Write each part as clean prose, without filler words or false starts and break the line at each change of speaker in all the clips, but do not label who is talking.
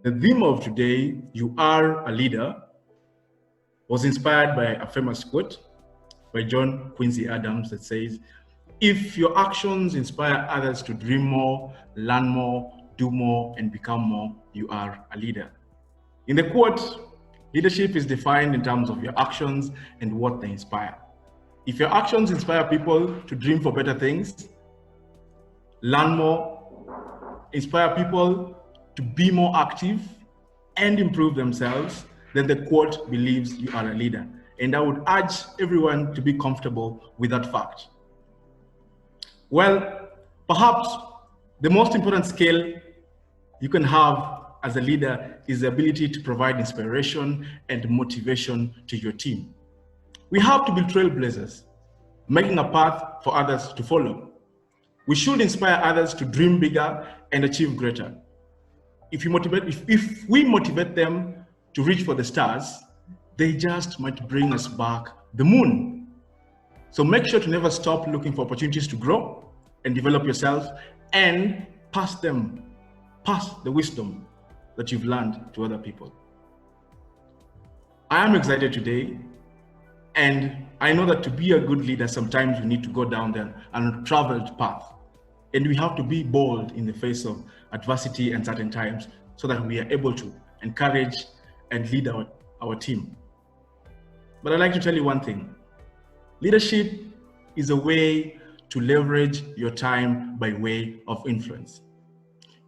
The theme of today, "You Are a Leader," was inspired by a famous quote by John Quincy Adams that says, "If your actions inspire others to dream more, learn more, do more, and become more, you are a leader." In the quote, leadership is defined in terms of your actions and what they inspire. If your actions inspire people to dream for better things, learn more, inspire people to be more active and improve themselves, then the quote believes you are a leader. And I would urge everyone to be comfortable with that fact. Well, perhaps the most important skill you can have as a leader is the ability to provide inspiration and motivation to your team. We have to be trailblazers, making a path for others to follow. We should inspire others to dream bigger and achieve greater. If we motivate them to reach for the stars, they just might bring us back the moon. So make sure to never stop looking for opportunities to grow and develop yourself and pass the wisdom that you've learned to other people. I am excited today, and I know that to be a good leader, sometimes we need to go down the untraveled path. And we have to be bold in the face of adversity and certain times so that we are able to encourage and lead our team. But I'd like to tell you one thing. Leadership is a way to leverage your time by way of influence.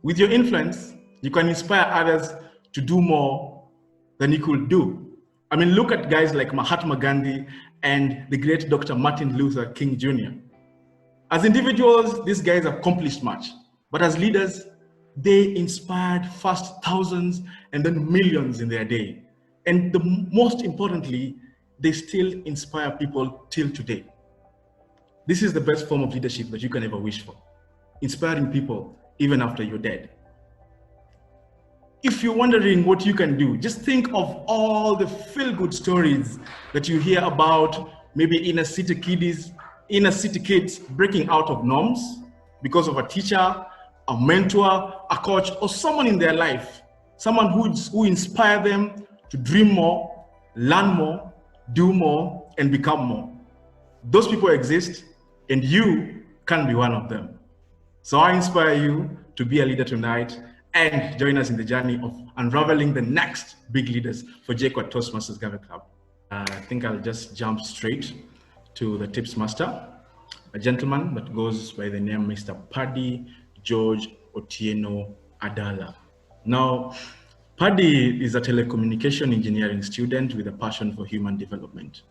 With your influence, you can inspire others to do more than you could do. I mean, look at guys like Mahatma Gandhi and the great Dr. Martin Luther King Jr. As individuals, these guys accomplished much, but as leaders, they inspired first thousands and then millions in their day. And most importantly, they still inspire people till today. This is the best form of leadership that you can ever wish for, inspiring people even after you're dead. If you're wondering what you can do, just think of all the feel-good stories that you hear about maybe inner city kids breaking out of norms because of a teacher, a mentor, a coach, or someone in their life, someone who inspired them to dream more, learn more, do more, and become more. Those people exist, and you can be one of them. So I inspire you to be a leader tonight and join us in the journey of unraveling the next big leaders for JKUAT Toastmasters Gathering Club. I think I'll just jump straight to the tips master, a gentleman that goes by the name Mr. Paddy George Otieno Adala. Now, Paddy is a telecommunication engineering student with a passion for human development.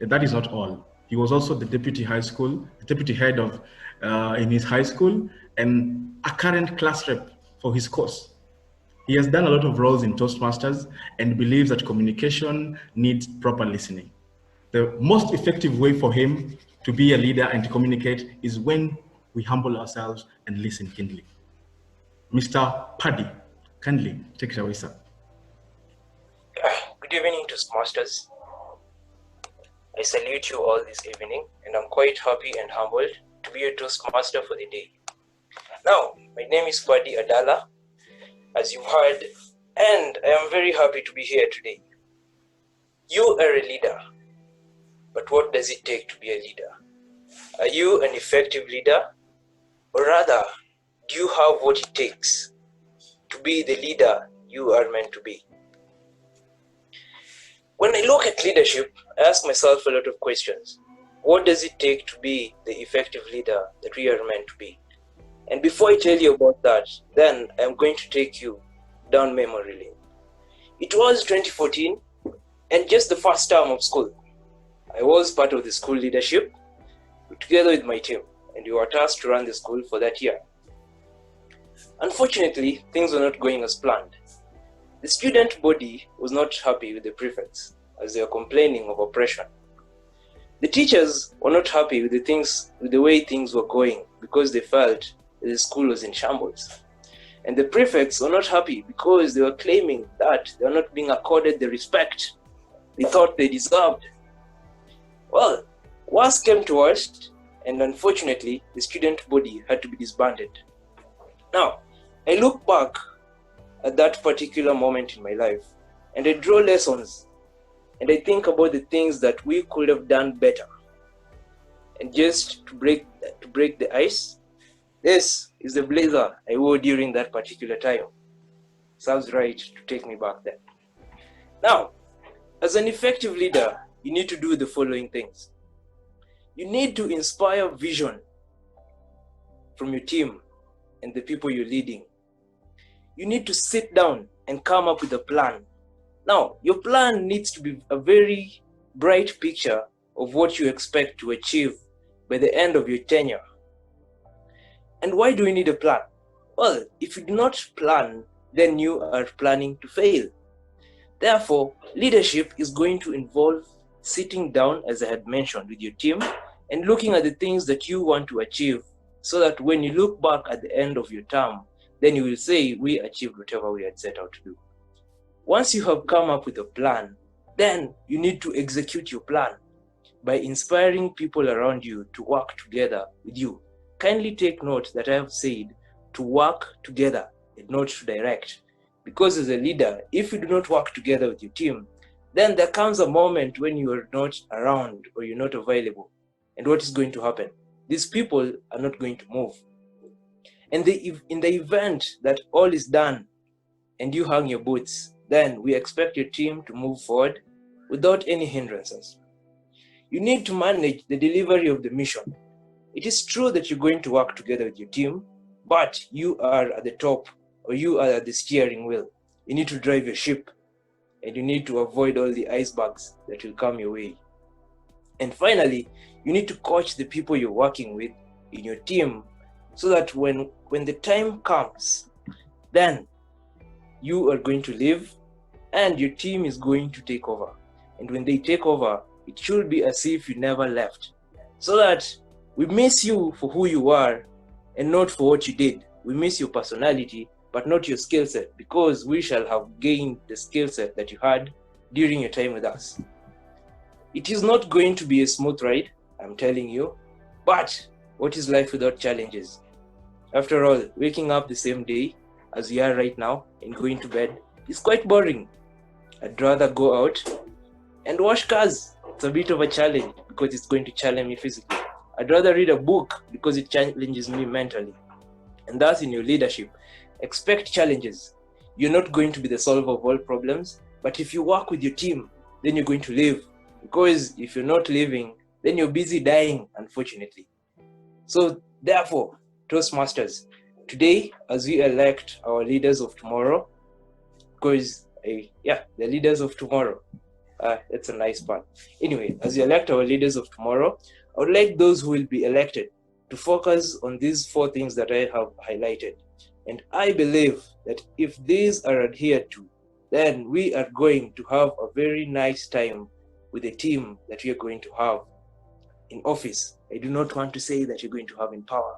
And that is not all. He was also the deputy head of in his high school, and a current class rep for his course. He has done a lot of roles in Toastmasters and believes that communication needs proper listening. The most effective way for him to be a leader and to communicate is when we humble ourselves and listen keenly. Mr. Paddy, kindly take it away, sir.
Good evening, Toastmasters. I salute you all this evening, and I'm quite happy and humbled to be a Toastmaster for the day. Now, my name is Paddy Adala, as you've heard, and I am very happy to be here today. You are a leader, but what does it take to be a leader? Are you an effective leader? Or rather, do you have what it takes to be the leader you are meant to be? When I look at leadership, I ask myself a lot of questions. What does it take to be the effective leader that we are meant to be? And before I tell you about that, then I'm going to take you down memory lane. It was 2014 and just the first term of school. I was part of the school leadership together with my team, and we were tasked to run the school for that year. Unfortunately, things were not going as planned. The student body was not happy with the prefects as they were complaining of oppression. The teachers were not happy with the way things were going because they felt that the school was in shambles. And the prefects were not happy because they were claiming that they were not being accorded the respect they thought they deserved. Well, worst came to worst, and unfortunately, the student body had to be disbanded. Now, I look back at that particular moment in my life, and I draw lessons, and I think about the things that we could have done better. And just to break the ice, this is the blazer I wore during that particular time. Sounds right to take me back there. Now, as an effective leader, you need to do the following things. You need to inspire vision from your team and the people you're leading. You need to sit down and come up with a plan. Now, your plan needs to be a very bright picture of what you expect to achieve by the end of your tenure. And why do you need a plan? Well, if you do not plan, then you are planning to fail. Therefore, leadership is going to involve sitting down, as I had mentioned, with your team and looking at the things that you want to achieve, so that when you look back at the end of your term, then you will say, we achieved whatever we had set out to do. Once you have come up with a plan, then you need to execute your plan by inspiring people around you to work together with you. Kindly take note that I have said to work together and not to direct. Because as a leader, if you do not work together with your team, then there comes a moment when you are not around or you're not available. And what is going to happen? These people are not going to move. And in the event that all is done and you hang your boots, then we expect your team to move forward without any hindrances. You need to manage the delivery of the mission. It is true that you're going to work together with your team, but you are at the top, or you are at the steering wheel. You need to drive your ship, and you need to avoid all the icebergs that will come your way. And finally, you need to coach the people you're working with in your team, so that when the time comes, then you are going to leave and your team is going to take over. And when they take over, it should be as if you never left, so that we miss you for who you are and not for what you did. We miss your personality, but not your skill set, because we shall have gained the skill set that you had during your time with us. It is not going to be a smooth ride, I'm telling you, but what is life without challenges? After all, waking up the same day as we are right now and going to bed is quite boring. I'd rather go out and wash cars. It's a bit of a challenge because it's going to challenge me physically. I'd rather read a book because it challenges me mentally. And that's in your leadership. Expect challenges. You're not going to be the solver of all problems, but if you work with your team, then you're going to live. Because if you're not living, then you're busy dying, unfortunately. So therefore, Toastmasters, today, as we elect our leaders of tomorrow, because the leaders of tomorrow, that's a nice part. Anyway, as we elect our leaders of tomorrow, I would like those who will be elected to focus on these 4 things that I have highlighted. And I believe that if these are adhered to, then we are going to have a very nice time with the team that we are going to have in office. I do not want to say that you're going to have in power,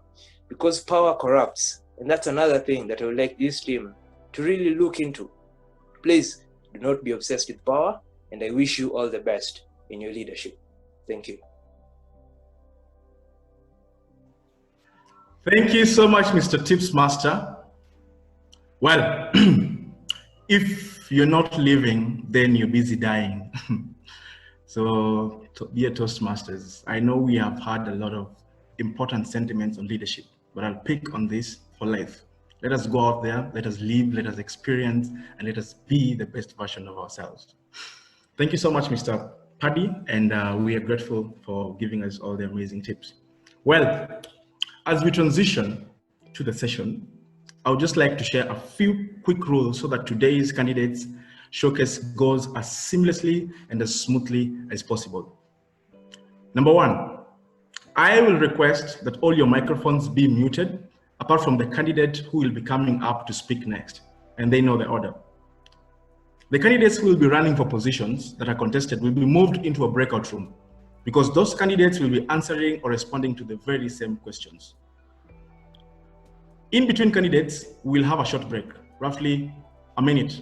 because power corrupts. And that's another thing that I would like this team to really look into. Please do not be obsessed with power, and I wish you all the best in your leadership. Thank you.
Thank you so much, Mr. Tips Master. Well, if you're not living, then you're busy dying. So, dear Toastmasters, I know we have had a lot of important sentiments on leadership, but I'll pick on this for life. Let us go out there, let us live, let us experience, and let us be the best version of ourselves. Thank you so much, Mr. Paddy, and we are grateful for giving us all the amazing tips. Well, as we transition to the session, I would just like to share a few quick rules so that today's candidates showcase goes as seamlessly and as smoothly as possible. Number 1, I will request that all your microphones be muted, apart from the candidate who will be coming up to speak next, and they know the order. The candidates who will be running for positions that are contested will be moved into a breakout room, because those candidates will be answering or responding to the very same questions. In between candidates, we'll have a short break, roughly a minute.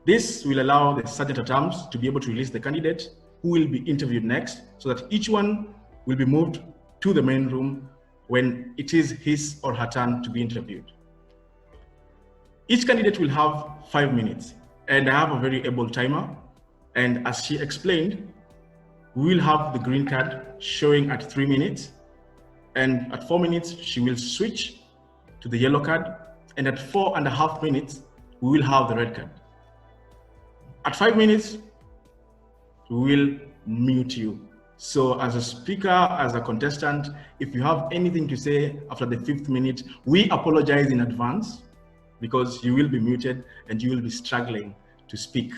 This will allow the sergeant-at-arms to be able to release the candidate who will be interviewed next, so that each one will be moved to the main room when it is his or her turn to be interviewed. Each candidate will have 5 minutes, and I have a very able timer. And as she explained, we will have the green card showing at 3 minutes, and at 4 minutes, she will switch to the yellow card, and at 4.5 minutes, we will have the red card. At 5 minutes, we will mute you. So as a speaker, as a contestant, if you have anything to say after the 5th minute, we apologize in advance because you will be muted and you will be struggling to speak.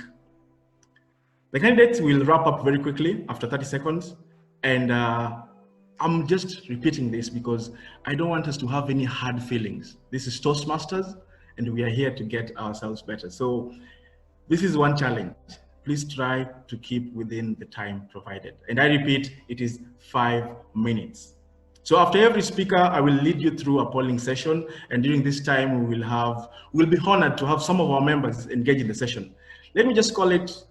The candidates will wrap up very quickly after 30 seconds. And I'm just repeating this because I don't want us to have any hard feelings. This is Toastmasters, and we are here to get ourselves better. So this is one challenge. Please try to keep within the time provided. And I repeat, it is 5 minutes. So after every speaker, I will lead you through a polling session. And during this time, we'll be honored to have some of our members engage in the session. Let me just call it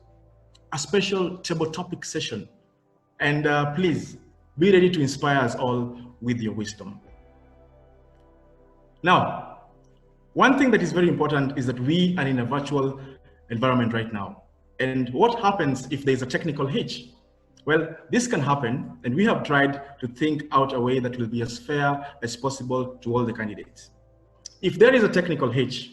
a special table topic session. And please be ready to inspire us all with your wisdom. Now, one thing that is very important is that we are in a virtual environment right now. And what happens if there's a technical hitch? Well, this can happen, and we have tried to think out a way that will be as fair as possible to all the candidates. If there is a technical hitch,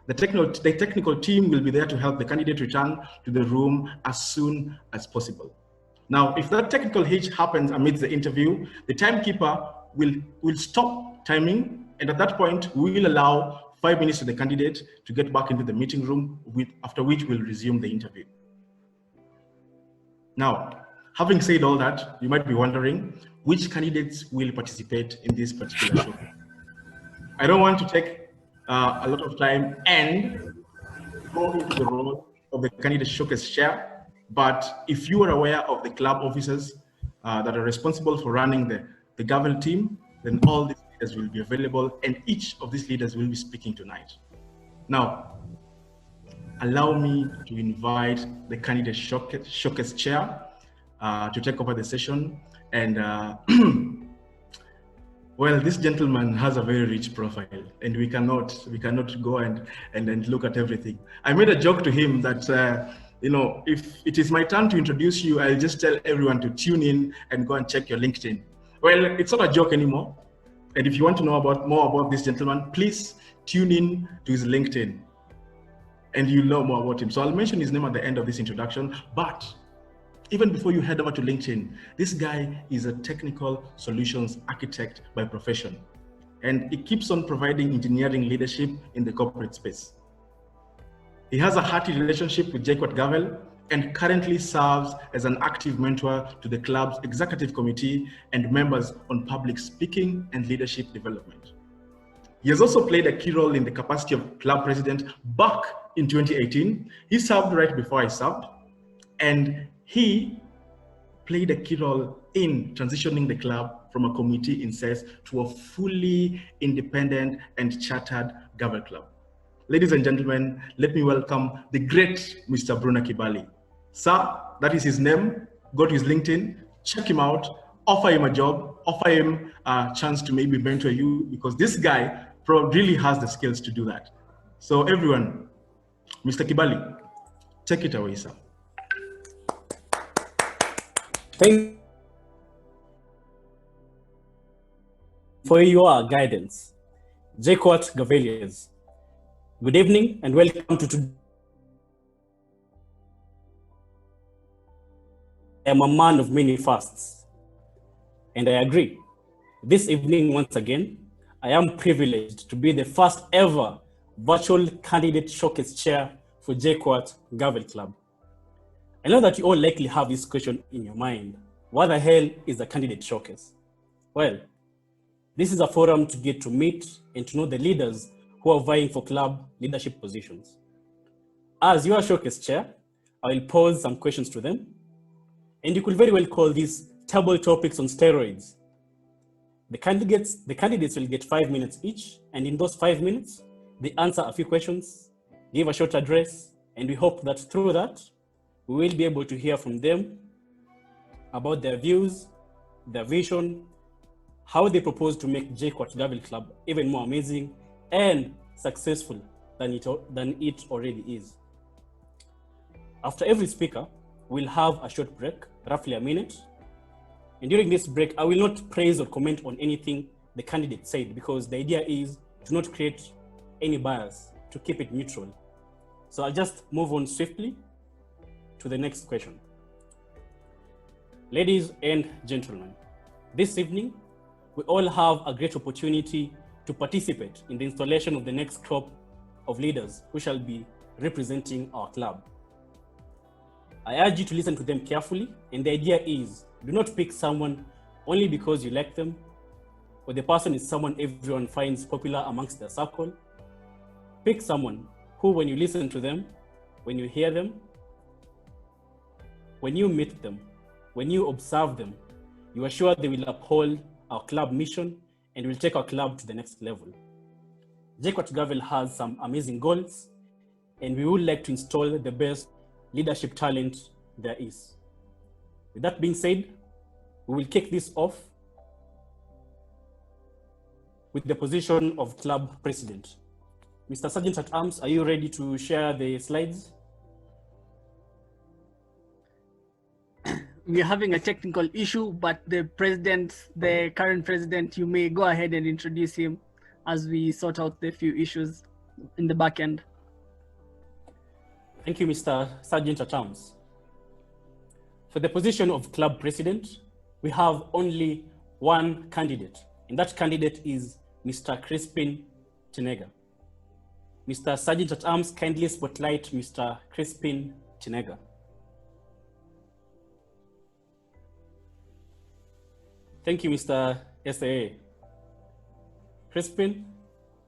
the technical team will be there to help the candidate return to the room as soon as possible. Now, if that technical hitch happens amidst the interview, the timekeeper will stop timing, and at that point, we will allow 5 minutes to the candidate to get back into the meeting room, after which we'll resume the interview. Now, having said all that, you might be wondering which candidates will participate in this particular show. I don't want to take a lot of time and go into the role of the candidate showcase chair, but if you are aware of the club officers that are responsible for running the Gavel team, then all these leaders will be available, and each of these leaders will be speaking tonight. Now, allow me to invite the candidate showcase chair to take over the session. And well, this gentleman has a very rich profile, and we cannot go and look at everything. I made a joke to him that if it is my turn to introduce you, I'll just tell everyone to tune in and go and check your LinkedIn. Well, it's not a joke anymore. And if you want to know more about this gentleman, please tune in to his LinkedIn and you'll know more about him. So I'll mention his name at the end of this introduction, but even before you head over to LinkedIn, this guy is a technical solutions architect by profession, and he keeps on providing engineering leadership in the corporate space. He has a hearty relationship with JKUAT Gavel and currently serves as an active mentor to the club's executive committee and members on public speaking and leadership development. He has also played a key role in the capacity of club president back in 2018. He served right before I served, and he played a key role in transitioning the club from a committee in SES to a fully independent and chartered Gavel club. Ladies and gentlemen, let me welcome the great Mr. Brunner Kibali. Sir, that is his name. Go to his LinkedIn, check him out, offer him a job, offer him a chance to maybe mentor you, because this guy really has the skills to do that. So everyone, Mr. Kibali, take it away, sir.
Thank you for your guidance. JKUAT Gaveliers. Good evening and welcome to today. I am a man of many fasts, and I agree. This evening, once again, I am privileged to be the first ever virtual candidate showcase chair for JKUAT Gavel Club. I know that you all likely have this question in your mind. What the hell is a candidate showcase? Well, this is a forum to get to meet and to know the leaders who are vying for club leadership positions. As your showcase chair, I will pose some questions to them, and you could very well call these table topics on steroids. The candidates will get 5 minutes each, and in those 5 minutes, they answer a few questions, give a short address, and we hope that through that, we will be able to hear from them about their views, their vision, how they propose to make JKUAT Gavel Club even more amazing and successful than it already is. After every speaker, we'll have a short break, roughly a minute. And during this break, I will not praise or comment on anything the candidate said, because the idea is to not create any bias, to keep it neutral. So I'll just move on swiftly to the next question. Ladies and gentlemen, this evening, we all have a great opportunity to participate in the installation of the next crop of leaders who shall be representing our club. I urge you to listen to them carefully, and the idea is, do not pick someone only because you like them, or the person is someone everyone finds popular amongst their circle. Pick someone who, when you listen to them, when you hear them, when you meet them, when you observe them, you are sure they will uphold our club mission and will take our club to the next level. JKUAT Gavel has some amazing goals, and we would like to install the best leadership talent there is. With that being said, we will kick this off with the position of club president. Mr. Sergeant at Arms, are you ready to share the slides?
We're having a technical issue, but the current president, you may go ahead and introduce him as we sort out the few issues in the back end.
Thank you, Mr. Sergeant at Arms. For the position of club president, we have only one candidate, and that candidate is Mr. Crispin Tinega. Mr. Sergeant at Arms, kindly spotlight Mr. Crispin Tinega. Thank you, Mr. SAA. Crispin,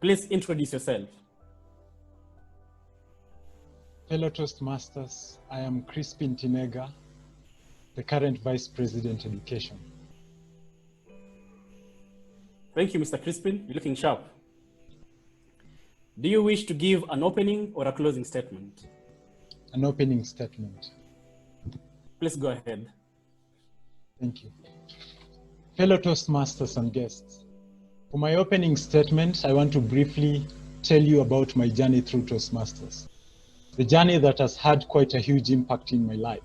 please introduce yourself.
Fellow Toastmasters, I am Crispin Tinega, the current Vice President Education.
Thank you, Mr. Crispin. You're looking sharp. Do you wish to give an opening or a closing statement?
An opening statement.
Please go ahead.
Thank you. Fellow Toastmasters and guests, for my opening statement, I want to briefly tell you about my journey through Toastmasters, the journey that has had quite a huge impact in my life.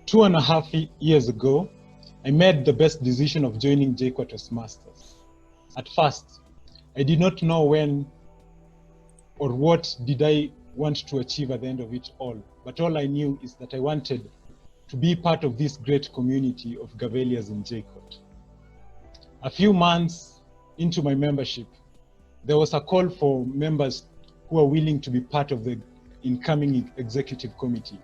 2.5 years ago, I made the best decision of joining JKUAT Toastmasters. At first, I did not know when or what did I want to achieve at the end of it all, but all I knew is that I wanted to be part of this great community of Gaveliers in JKUAT. A few months into my membership, there was a call for members who are willing to be part of the incoming executive committee.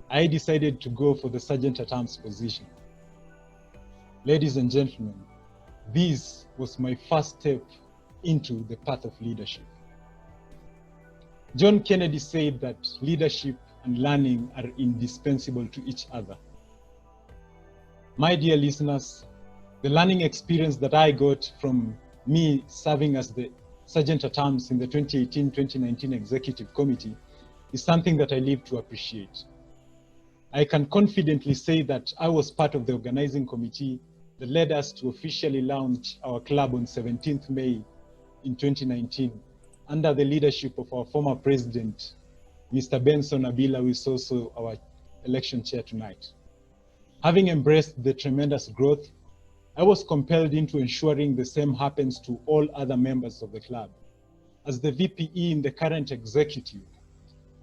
I decided to go for the Sergeant at Arms position. Ladies and gentlemen, this was my first step into the path of leadership. John Kennedy said that leadership and learning are indispensable to each other. My dear listeners, the learning experience that I got from me serving as the Sergeant at Arms in the 2018-2019 Executive Committee is something that I live to appreciate. I can confidently say that I was part of the organizing committee that led us to officially launch our club on 17th May in 2019 under the leadership of our former president, Mr. Benson Abila, who is also our election chair tonight. Having embraced the tremendous growth, I was compelled into ensuring the same happens to all other members of the club. As the VPE in the current executive,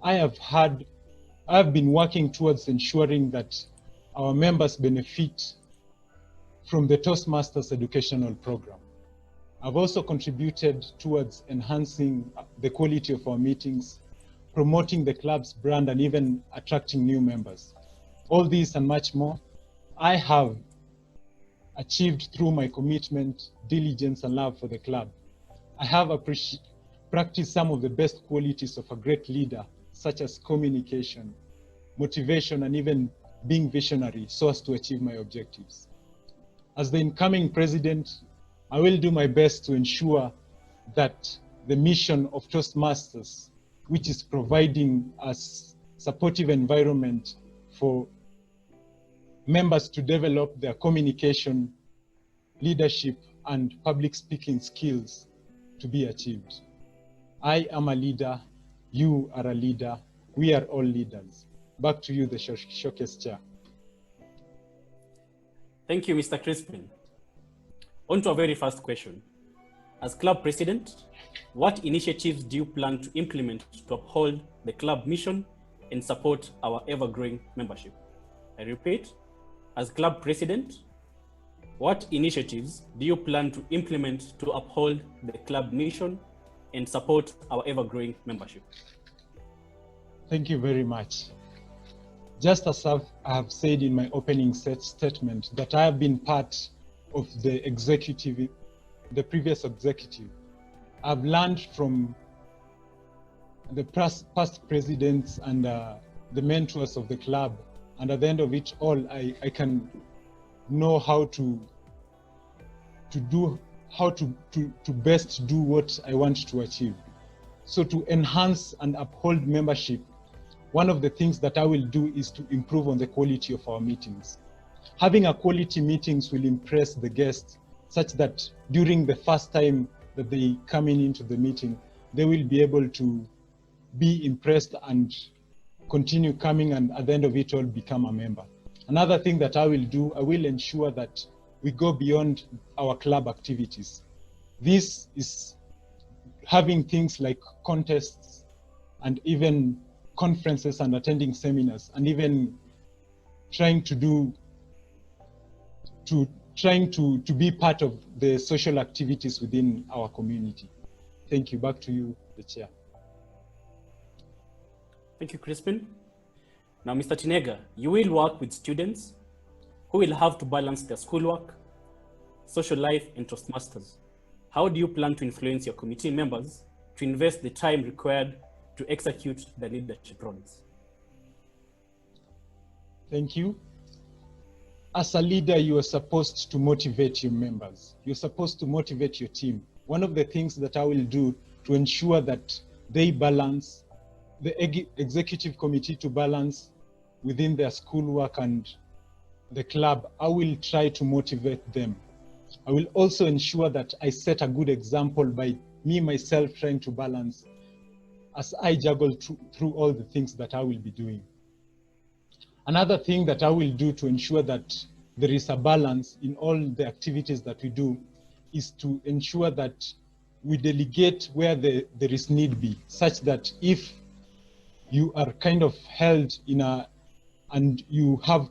I have been working towards ensuring that our members benefit from the Toastmasters educational program. I've also contributed towards enhancing the quality of our meetings, promoting the club's brand, and even attracting new members. All this and much more, I have achieved through my commitment, diligence, and love for the club. I have practiced some of the best qualities of a great leader, such as communication, motivation, and even being visionary so as to achieve my objectives. As the incoming president, I will do my best to ensure that the mission of Toastmasters, which is providing a supportive environment for members to develop their communication, leadership, and public speaking skills, to be achieved. I am a leader. You are a leader. We are all leaders. Back to you, the showcase chair.
Thank you, Mr. Crispin. On to our very first question. As club president, what initiatives do you plan to implement to uphold the club mission and support our ever-growing membership? I repeat, as club president, what initiatives do you plan to implement to uphold the club mission and support our ever-growing membership?
Thank you very much. Just as I have said in my opening statement that I have been part of the executive, the previous executive. I've learned from the past presidents and the mentors of the club, and at the end of it all, I can know how to best do what I want to achieve. So to enhance and uphold membership, one of the things that I will do is to improve on the quality of our meetings. Having a quality meetings will impress the guests such that during the first time that they come into the meeting, they will be able to be impressed and continue coming, and at the end of it all become a member. Another thing that I will do, I will ensure that we go beyond our club activities. This is having things like contests and even conferences and attending seminars, and even trying to be part of the social activities within our community. Thank you. Back to you, the chair.
Thank you, Crispin. Now, Mr. Tinega, you will work with students who will have to balance their schoolwork, social life, and Toastmasters. How do you plan to influence your committee members to invest the time required to execute the leadership roles?
Thank you. As a leader, you are supposed to motivate your members. You're supposed to motivate your team. One of the things that I will do to ensure that they balance, the executive committee to balance within their schoolwork and the club, I will try to motivate them. I will also ensure that I set a good example by me myself trying to balance as I juggle through all the things that I will be doing. Another thing that I will do to ensure that there is a balance in all the activities that we do is to ensure that we delegate where there is need be, such that if you are kind of held in and you have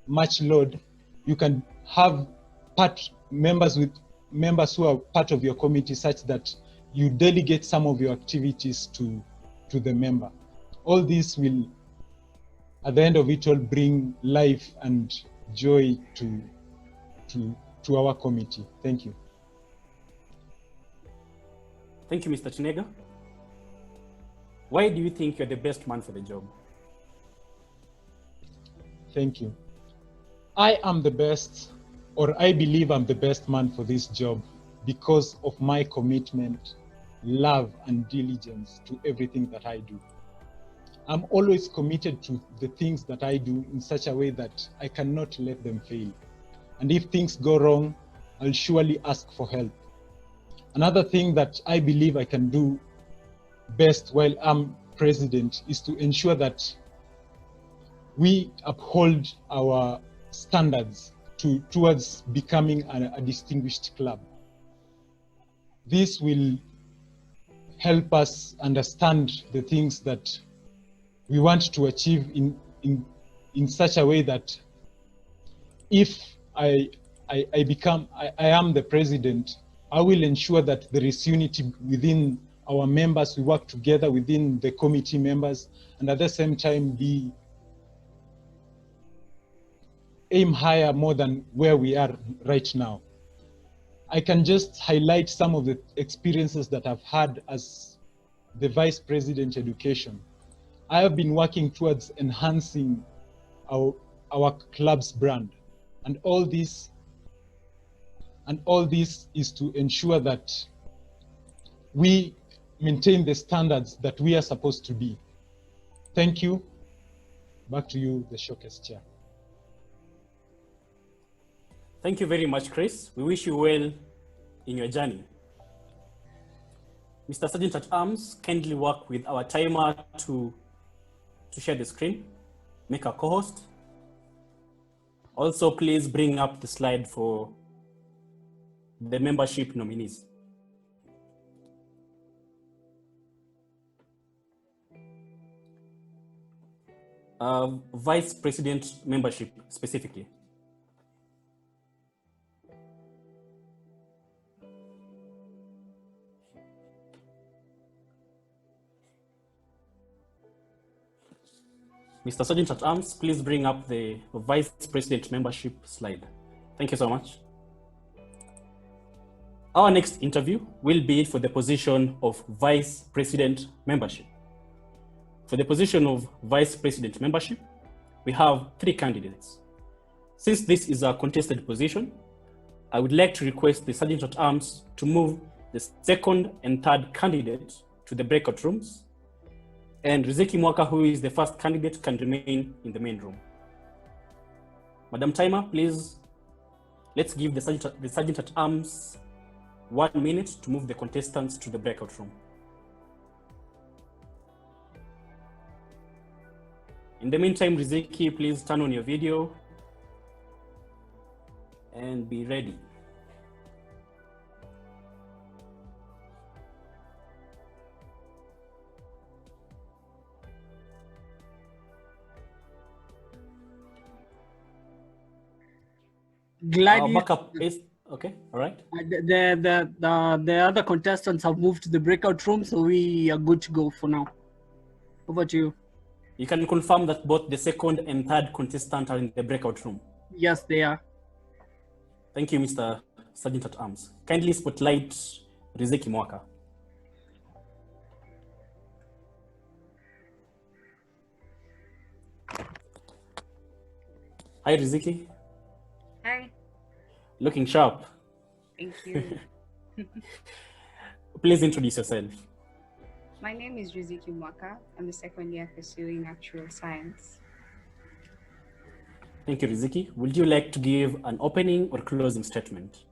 much load, you can have members who are part of your committee, such that you delegate some of your activities to the member. All this will, at the end of it all, bring life and joy to our committee. Thank you.
Thank you, Mr. Tinega. Why do you think you're the best man for the job?
Thank you. I am the best, or I believe I'm the best man for this job because of my commitment, love, and diligence to everything that I do. I'm always committed to the things that I do in such a way that I cannot let them fail. And if things go wrong, I'll surely ask for help. Another thing that I believe I can do best while I'm president is to ensure that we uphold our standards towards becoming a distinguished club. This will help us understand the things that we want to achieve in such a way that if I am the president, I will ensure that there is unity within our members. We work together within the committee members, and at the same time aim higher more than where we are right now. I can just highlight some of the experiences that I've had as the Vice President Education. I have been working towards enhancing our club's brand, and all this is to ensure that we maintain the standards that we are supposed to be. Thank you. Back to you, the showcase chair.
Thank you very much, Chris. We wish you well in your journey. Mr. Sergeant at Arms, kindly work with our timer to share the screen, make a co-host. Also, please bring up the slide for the membership nominees. Vice President membership specifically. Mr. Sergeant at Arms, please bring up the Vice President membership slide. Thank you so much. Our next interview will be for the position of Vice President membership. For the position of Vice President membership, we have 3 candidates. Since this is a contested position, I would like to request the Sergeant at Arms to move the second and third candidate to the breakout rooms, and Riziki Mwaka, who is the first candidate, can remain in the main room. Madam Timer, please, let's give the Sergeant at Arms 1 minute to move the contestants to the breakout room. In the meantime, Riziki, please turn on your video and be ready.
Glad
backup is okay. All right.
the other contestants have moved to the breakout room, so we are good to go for now. Over to you.
You can confirm that both the second and third contestant are in the breakout room.
Yes, they are.
Thank you, Mr. Sergeant at Arms. Kindly spotlight Riziki Mwaka. Hi, Riziki.
Hi.
Looking sharp.
Thank you.
Please introduce yourself.
My name is Riziki Mwaka. I'm a second year pursuing actual science.
Thank you, Riziki. Would you like to give an opening or closing statement?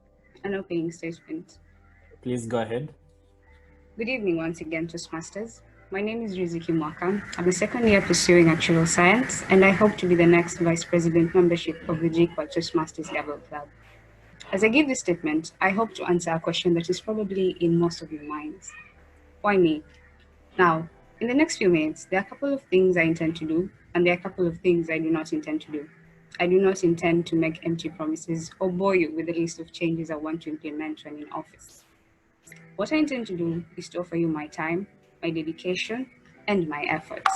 An opening statement.
Please go ahead.
Good evening once again, Toastmasters. My name is Riziki Mwaka. I'm a second year pursuing actual science, and I hope to be the next Vice President membership of the JKUAT Toastmasters Level Club. As I give this statement, I hope to answer a question that is probably in most of your minds. Why me? Now, in the next few minutes, there are a couple of things I intend to do, and there are a couple of things I do not intend to do. I do not intend to make empty promises or bore you with a list of changes I want to implement when in office. What I intend to do is to offer you my time, my dedication, and my efforts.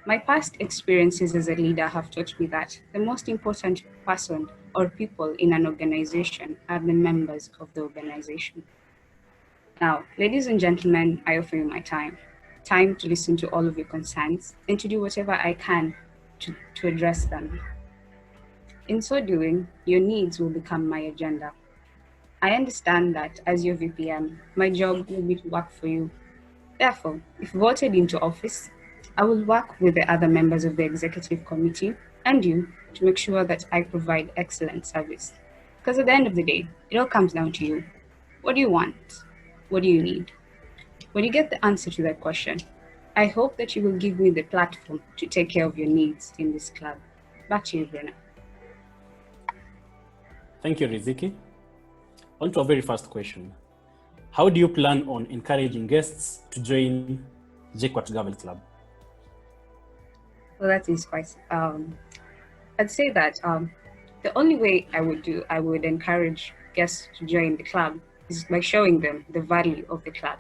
My past experiences as a leader have taught me that the most important person or people in an organization are the members of the organization. Now, ladies and gentlemen, I offer you my time to listen to all of your concerns and to do whatever I can to address them. In so doing, your needs will become my agenda. I understand that as your VPM, my job will be to work for you. Therefore, if voted into office, I will work with the other members of the executive committee and you to make sure that I provide excellent service. Because at the end of the day, it all comes down to you. What do you want? What do you need? When you get the answer to that question, I hope that you will give me the platform to take care of your needs in this club. Back to you, Brunner.
Thank you, Riziki. On to our very first question. How do you plan on encouraging guests to join JKUAT Gavel Club?
Well, that is quite, I'd say that the only way I would encourage guests to join the club is by showing them the value of the club.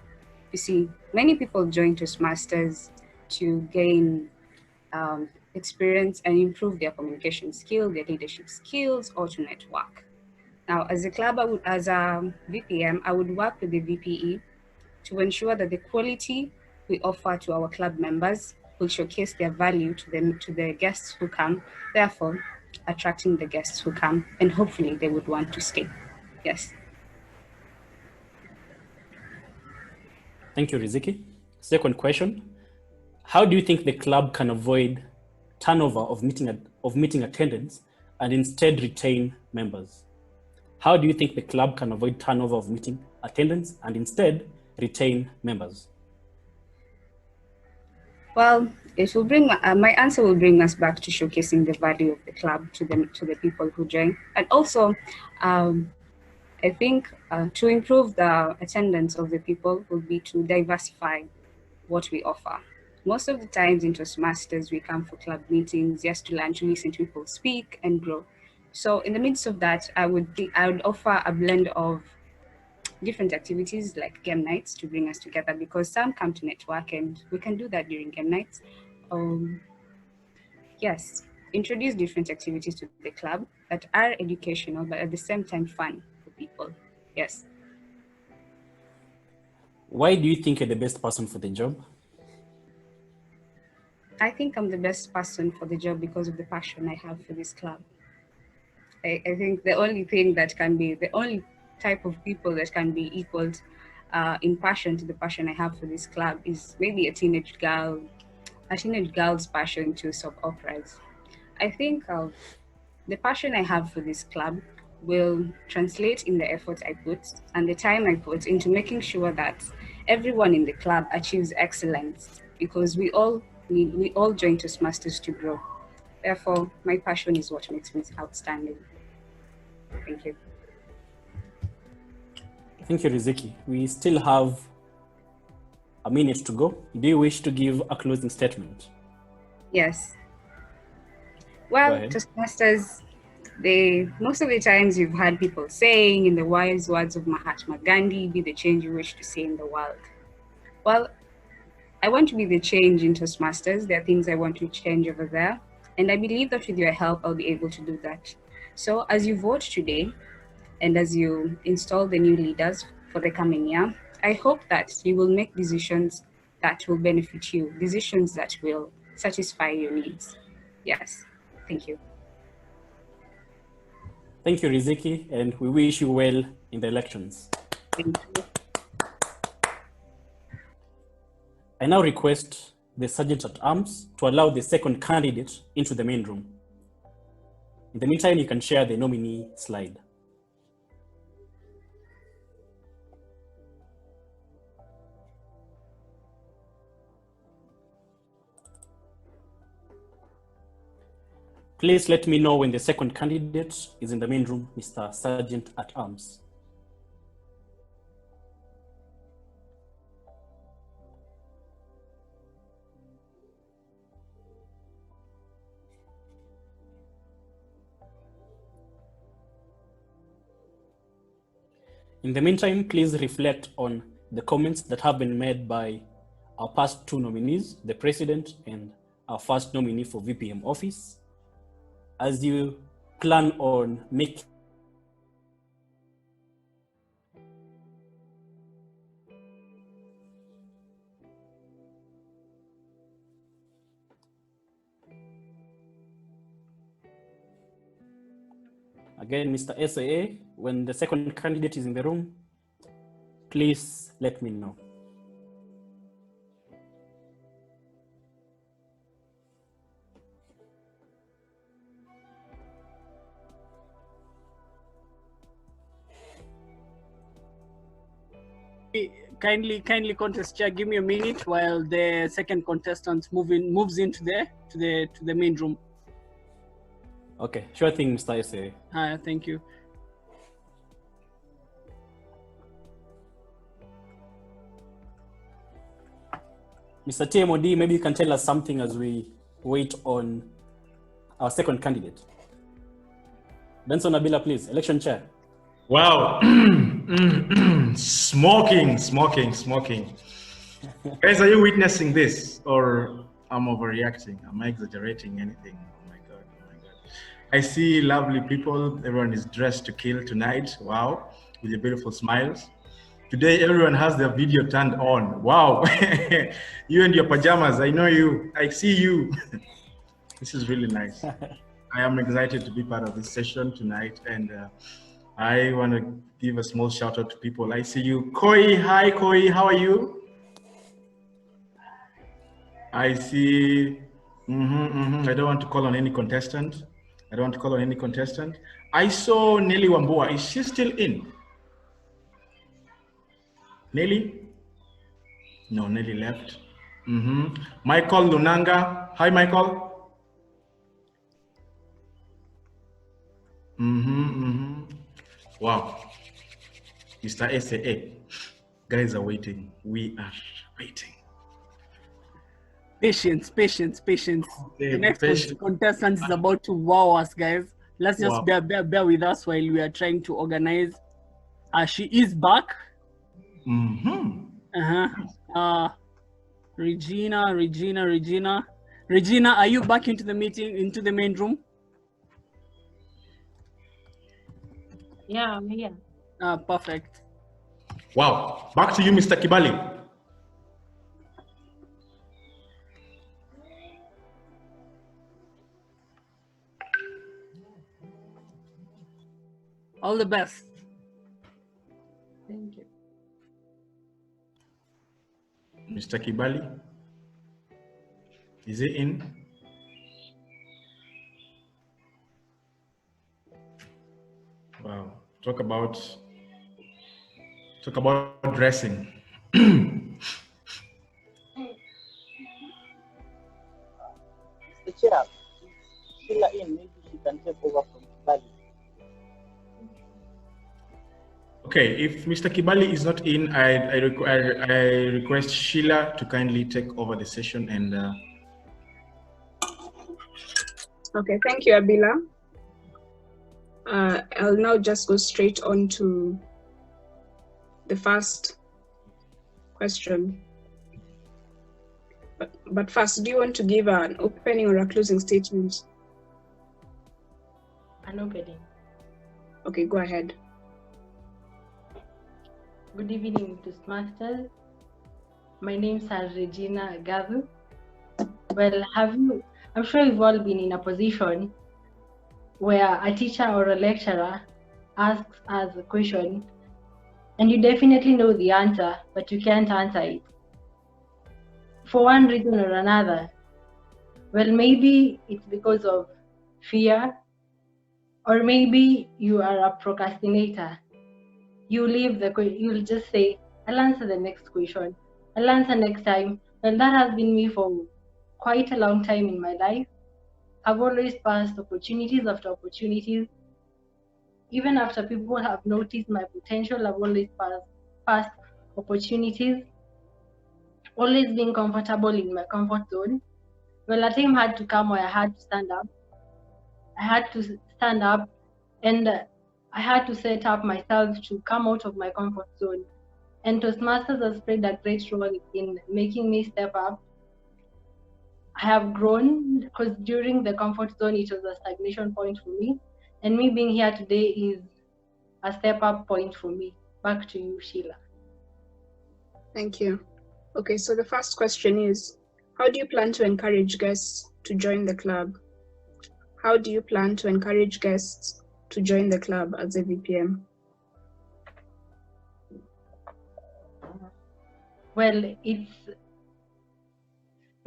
You see, many people join Toastmasters to gain experience and improve their communication skills, their leadership skills, or to network. Now, as a club, as a VPM, I would work with the VPE to ensure that the quality we offer to our club members will showcase their value to the guests who come, therefore attracting the guests who come, and hopefully they would want to stay. Yes.
Thank you, Riziki. Second question. How do you think the club can avoid turnover of meeting attendance and instead retain members? How do you think the club can avoid turnover of meeting attendance and instead retain members?
Well, it will bring my answer will bring us back to showcasing the value of the club to the people who join, and also, I think to improve the attendance of the people will be to diversify what we offer. Most of the times in Toastmasters, we come for club meetings just to learn to listen to people speak and grow. So in the midst of that, I would offer a blend of different activities like game nights to bring us together, because some come to network and we can do that during game nights. Yes, introduce different activities to the club that are educational but at the same time fun for people. Yes.
Why do you think you're the best person for the job?
I think I'm the best person for the job because of the passion I have for this club. I think the only type of people that can be equaled in passion to the passion I have for this club is maybe a teenage girl's passion to soap operas. I think the passion I have for this club will translate in the effort I put and the time I put into making sure that everyone in the club achieves excellence, because we all join Toastmasters to grow. Therefore, my passion is what makes me outstanding. Thank you.
Thank you, Riziki. We still have a minute to go. Do you wish to give a closing statement?
Yes. Well,
ahead.
Toastmasters, most of the times you've heard people saying, in the wise words of Mahatma Gandhi, be the change you wish to see in the world. Well, I want to be the change in Toastmasters. There are things I want to change over there. And I believe that with your help, I'll be able to do that. So as you vote today, and as you install the new leaders for the coming year, I hope that you will make decisions that will benefit you, decisions that will satisfy your needs. Yes, thank you.
Thank you, Riziki, and we wish you well in the elections.
Thank you.
I now request the Sergeant at Arms to allow the second candidate into the main room. In the meantime, you can share the nominee slide. Please let me know when the second candidate is in the main room, Mr. Sergeant at Arms. In the meantime, please reflect on the comments that have been made by our past two nominees, the President and our first nominee for VPM office, as you plan on making again, Mr. SAA, when the second candidate is in the room, please let me know.
Kindly contest chair, give me a minute while the second contestant moves into the main room.
Okay, sure thing, Mr. SAA.
Thank you.
Mr. TMOD, maybe you can tell us something as we wait on our second candidate. Benson Abila, please, election chair.
Wow. Smoking. Guys, are you witnessing this, or I'm overreacting? Am I exaggerating anything? Oh my God. I see lovely people. Everyone is dressed to kill tonight. Wow. With your beautiful smiles. Today, everyone has their video turned on. Wow. You and your pajamas. I know you. I see you. This is really nice. I am excited to be part of this session tonight. And I want to give a small shout out to people. I see you. Koi. Hi, Koi. How are you? I see. I don't want to call on any contestant. I saw Nelly Wambua. Is she still in? Nelly? No, Nelly left. Michael Lunanga. Hi, Michael. Wow. Mr. SAA. Guys are waiting. We are waiting.
Patience.
Okay,
The next
patient.
contestant is about to wow us, guys. Let's just
Wow.
bear with us while we are trying to organize. She is back. Regina, are you back into the meeting, into the main room?
Yeah, I'm here.
Perfect.
Wow. Back to you, Mr. Kibali.
All the best.
Thank you.
Mr. Kibali. Is he in? Wow. Talk about dressing.
The chair, Sheila in, maybe she can take over from Kibali.
Okay, if Mr. Kibali is not in, I request Sheila to kindly take over the session and.
Okay, thank you, Abila. I'll now just go straight on to the first question. But first, do you want to give an opening or a closing statement?
An opening.
Okay, go ahead.
Good evening, Toastmasters. My name is Regina Gavu. Well, I'm sure you've all been in a position where a teacher or a lecturer asks us a question and you definitely know the answer, but you can't answer it. For one reason or another. Well, maybe it's because of fear, or maybe you are a procrastinator. You'll just say, I'll answer the next question. I'll answer next time. Well, that has been me for quite a long time in my life. I've always passed opportunities after opportunities. Even after people have noticed my potential, I've always passed opportunities. Always being comfortable in my comfort zone. Well, a time had to come where I had to stand up. I had to stand up and I had to set up myself to come out of my comfort zone. And Toastmasters has played a great role in making me step up. I have grown because during the comfort zone, it was a stagnation point for me. And me being here today is a step up point for me. Back to you, Sheila.
Thank you. Okay, so the first question is, how do you plan to encourage guests to join the club? How do you plan to encourage guests to join the club as a VPM?
Well,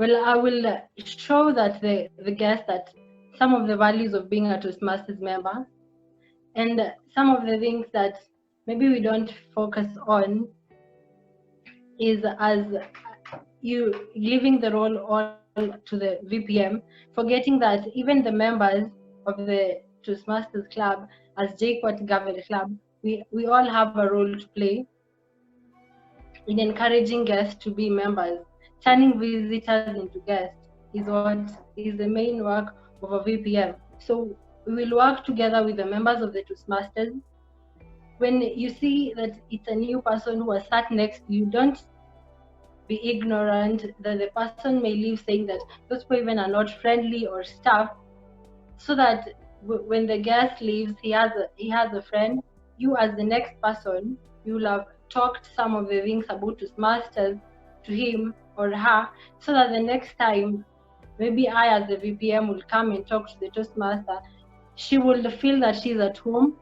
I will show that the guests that some of the values of being a Toastmasters member and some of the things that maybe we don't focus on is as you leaving the role all to the VPM, forgetting that even the members of the Toastmasters Club as JKUAT Government Club, we all have a role to play in encouraging guests to be members. Turning visitors into guests is what is the main work of a VPM. So we will work together with the members of the Toastmasters. When you see that it's a new person who has sat next to you, don't be ignorant that the person may leave saying that those people even are not friendly or stuff, so that when the guest leaves, he has a friend. You as the next person, you will have talked some of the things about Toastmasters to him or her, so that the next time maybe I as the VPM will come and talk to the Toastmaster, she will feel that she's at home,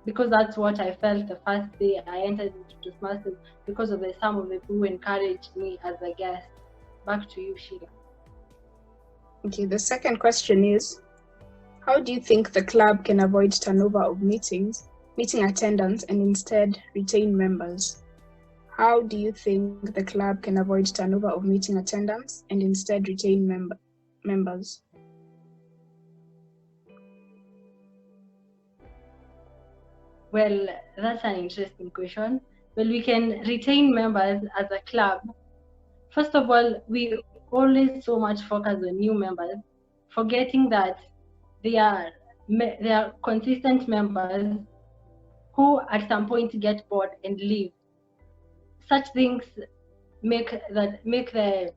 because that's what I felt the first day I entered into Toastmasters, because of some of the people who encouraged me as a guest. Back to you, Sheila.
Okay, the second question is, how do you think the club can avoid turnover of meeting attendance and instead retain members? How do you think the club can avoid turnover of meeting attendance and instead retain members?
Well, that's an interesting question. Well, we can retain members as a club. First of all, we always so much focus on new members, forgetting that they are consistent members who at some point get bored and leave. Such things make the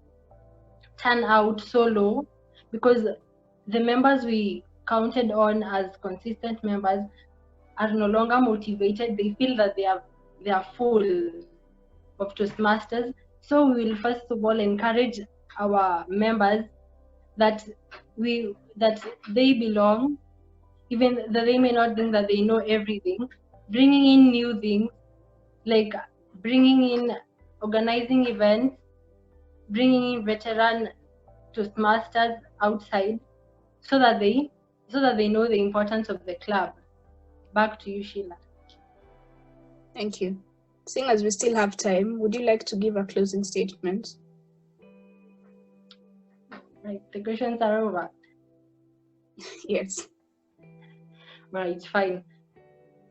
turnout so low, because the members we counted on as consistent members are no longer motivated. They feel that they are full of Toastmasters. So we will first of all encourage our members that they belong, even though they may not think that they know everything. Bringing in new things, like organizing events, bringing in veteran Toastmasters outside, so that they know the importance of the club. Back to you, Sheila.
Thank you. Seeing as we still have time, would you like to give a closing statement?
Right, the questions are over.
Yes.
Right, fine.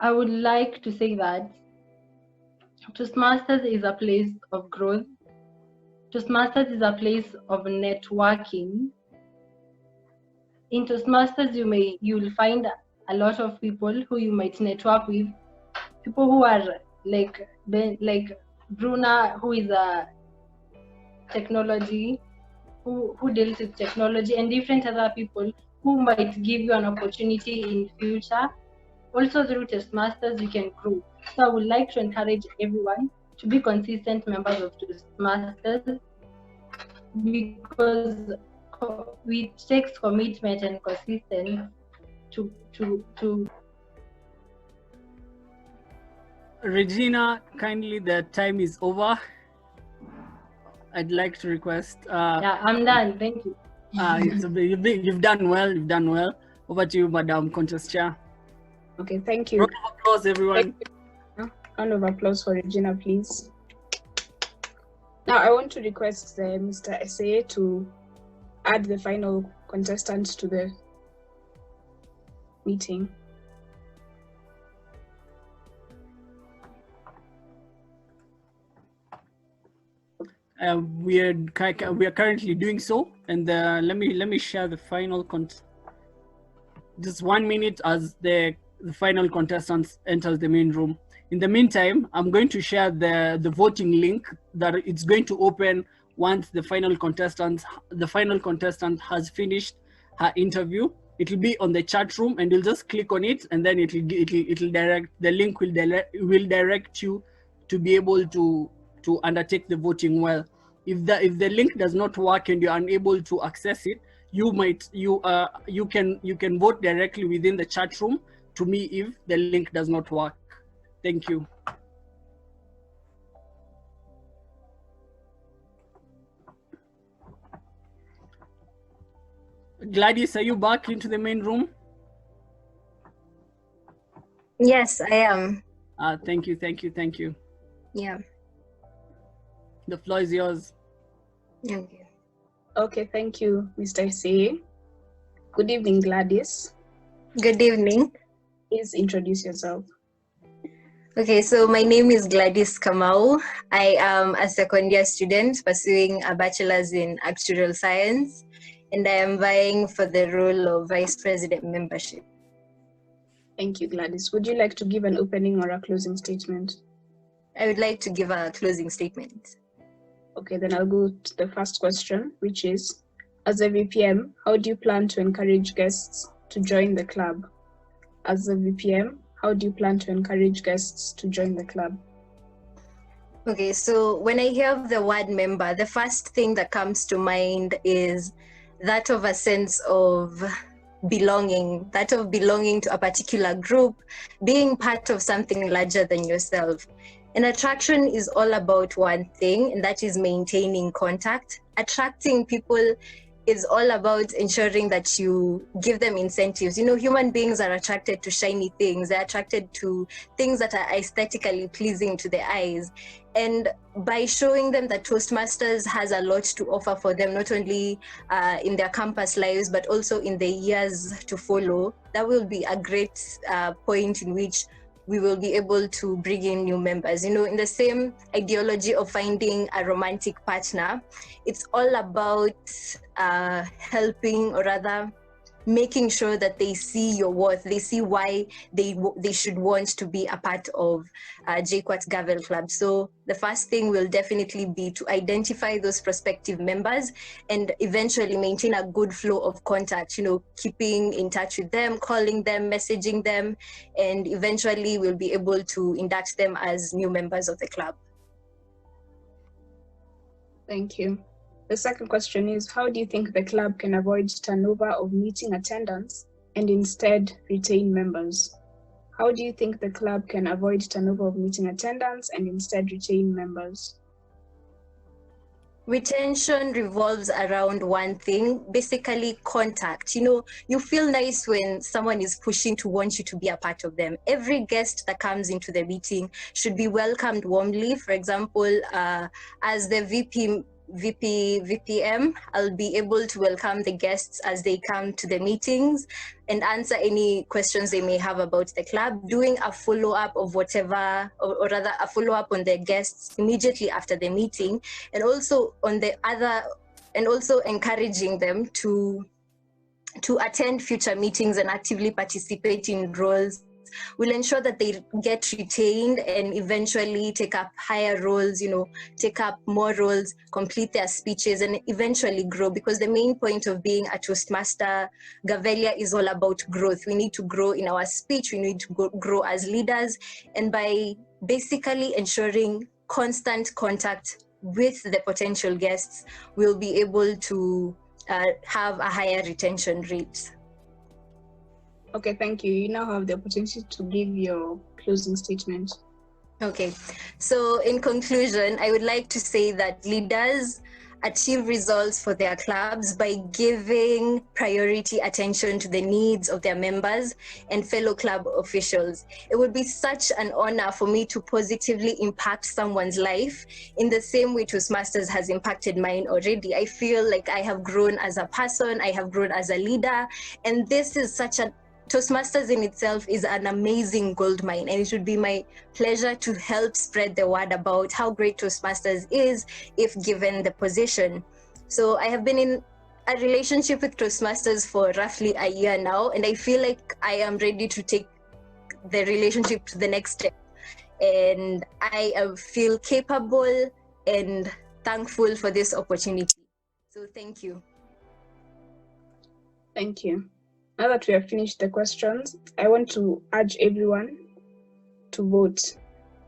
I would like to say that Toastmasters is a place of growth. Toastmasters is a place of networking. In Toastmasters, you will find a lot of people who you might network with. People who are like Brunner, who is a technology, who deals with technology, and different other people who might give you an opportunity in future. Also through Toastmasters, you can grow. So I would like to encourage everyone to be consistent members of Toastmasters, because it takes commitment and consistency to
Regina, kindly, the time is over. I'd like to request.
Yeah, I'm done. Thank you.
You've done well. You've done well. Over to you, Madam Contest Chair.
Okay, thank you.
Round of applause, everyone.
Round of applause for Regina, please. Now, I want to request Mr. Essay to add the final contestant to the meeting.
We are currently doing so, and let me share the final just 1 minute as the final contestant enters the main room. In the meantime, I'm going to share the voting link that it's going to open once the final contestant has finished her interview. It'll be on the chat room, and you'll just click on it, and then it'll direct, the link will direct you to be able to undertake the voting well. If the link does not work and you're unable to access it, you can vote directly within the chat room to me if the link does not work. Thank you. Gladys, are you back into the main room?
Yes, I am.
Thank you.
Yeah.
The floor is yours.
Thank you.
Okay, thank you, Mr. Essay. Good evening, Gladys.
Good evening.
Please introduce yourself.
Okay, so my name is Gladys Kamau. I am a second year student pursuing a bachelor's in actuarial science, and I am vying for the role of vice president membership.
Thank you, Gladys. Would you like to give an opening or a closing statement?
I would like to give a closing statement.
Okay, then I'll go to the first question, which is, as a VPM, how do you plan to encourage guests to join the club? As a VPM, how do you plan to encourage guests to join the club?
Okay, so when I hear the word member, the first thing that comes to mind is that of a sense of belonging, to a particular group, being part of something larger than yourself. An attraction is all about one thing, and that is maintaining contact. Attracting people is all about ensuring that you give them incentives. You know, human beings are attracted to shiny things. They're attracted to things that are aesthetically pleasing to their eyes. And by showing them that Toastmasters has a lot to offer for them, not only in their campus lives, but also in the years to follow, that will be a great point in which we will be able to bring in new members. You know, in the same ideology of finding a romantic partner, it's all about helping, or rather making sure that they see your worth, they see why they should want to be a part of JKUAT Gavel Club. So the first thing will definitely be to identify those prospective members and eventually maintain a good flow of contact, you know, keeping in touch with them, calling them, messaging them, and eventually we'll be able to induct them as new members of the club.
Thank you. The second question is, how do you think the club can avoid turnover of meeting attendance and instead retain members? How do you think the club can avoid turnover of meeting attendance and instead retain members?
Retention revolves around one thing, basically contact. You know, you feel nice when someone is pushing to want you to be a part of them. Every guest that comes into the meeting should be welcomed warmly. For example, as the VPM, I'll be able to welcome the guests as they come to the meetings and answer any questions they may have about the club, doing a follow-up of whatever, or rather a follow-up on the guests immediately after the meeting, and also on the other, and also encouraging them to attend future meetings and actively participate in roles will ensure that they get retained and eventually take up higher roles, you know, take up more roles, complete their speeches, and eventually grow. Because the main point of being a Toastmaster Gavelia is all about growth. We need to grow in our speech, we need to grow as leaders, and by basically ensuring constant contact with the potential guests, we'll be able to have a higher retention rate.
Okay, thank you. You now have the opportunity to give your closing statement.
Okay, so in conclusion, I would like to say that leaders achieve results for their clubs by giving priority attention to the needs of their members and fellow club officials. It would be such an honor for me to positively impact someone's life in the same way Toastmasters has impacted mine already. I feel like I have grown as a person, I have grown as a leader, and this is such a Toastmasters in itself is an amazing gold mine, and it would be my pleasure to help spread the word about how great Toastmasters is if given the position. So I have been in a relationship with Toastmasters for roughly a year now, and I feel like I am ready to take the relationship to the next step. And I feel capable and thankful for this opportunity. So thank you.
Thank you. Now that we have finished the questions, I want to urge everyone to vote.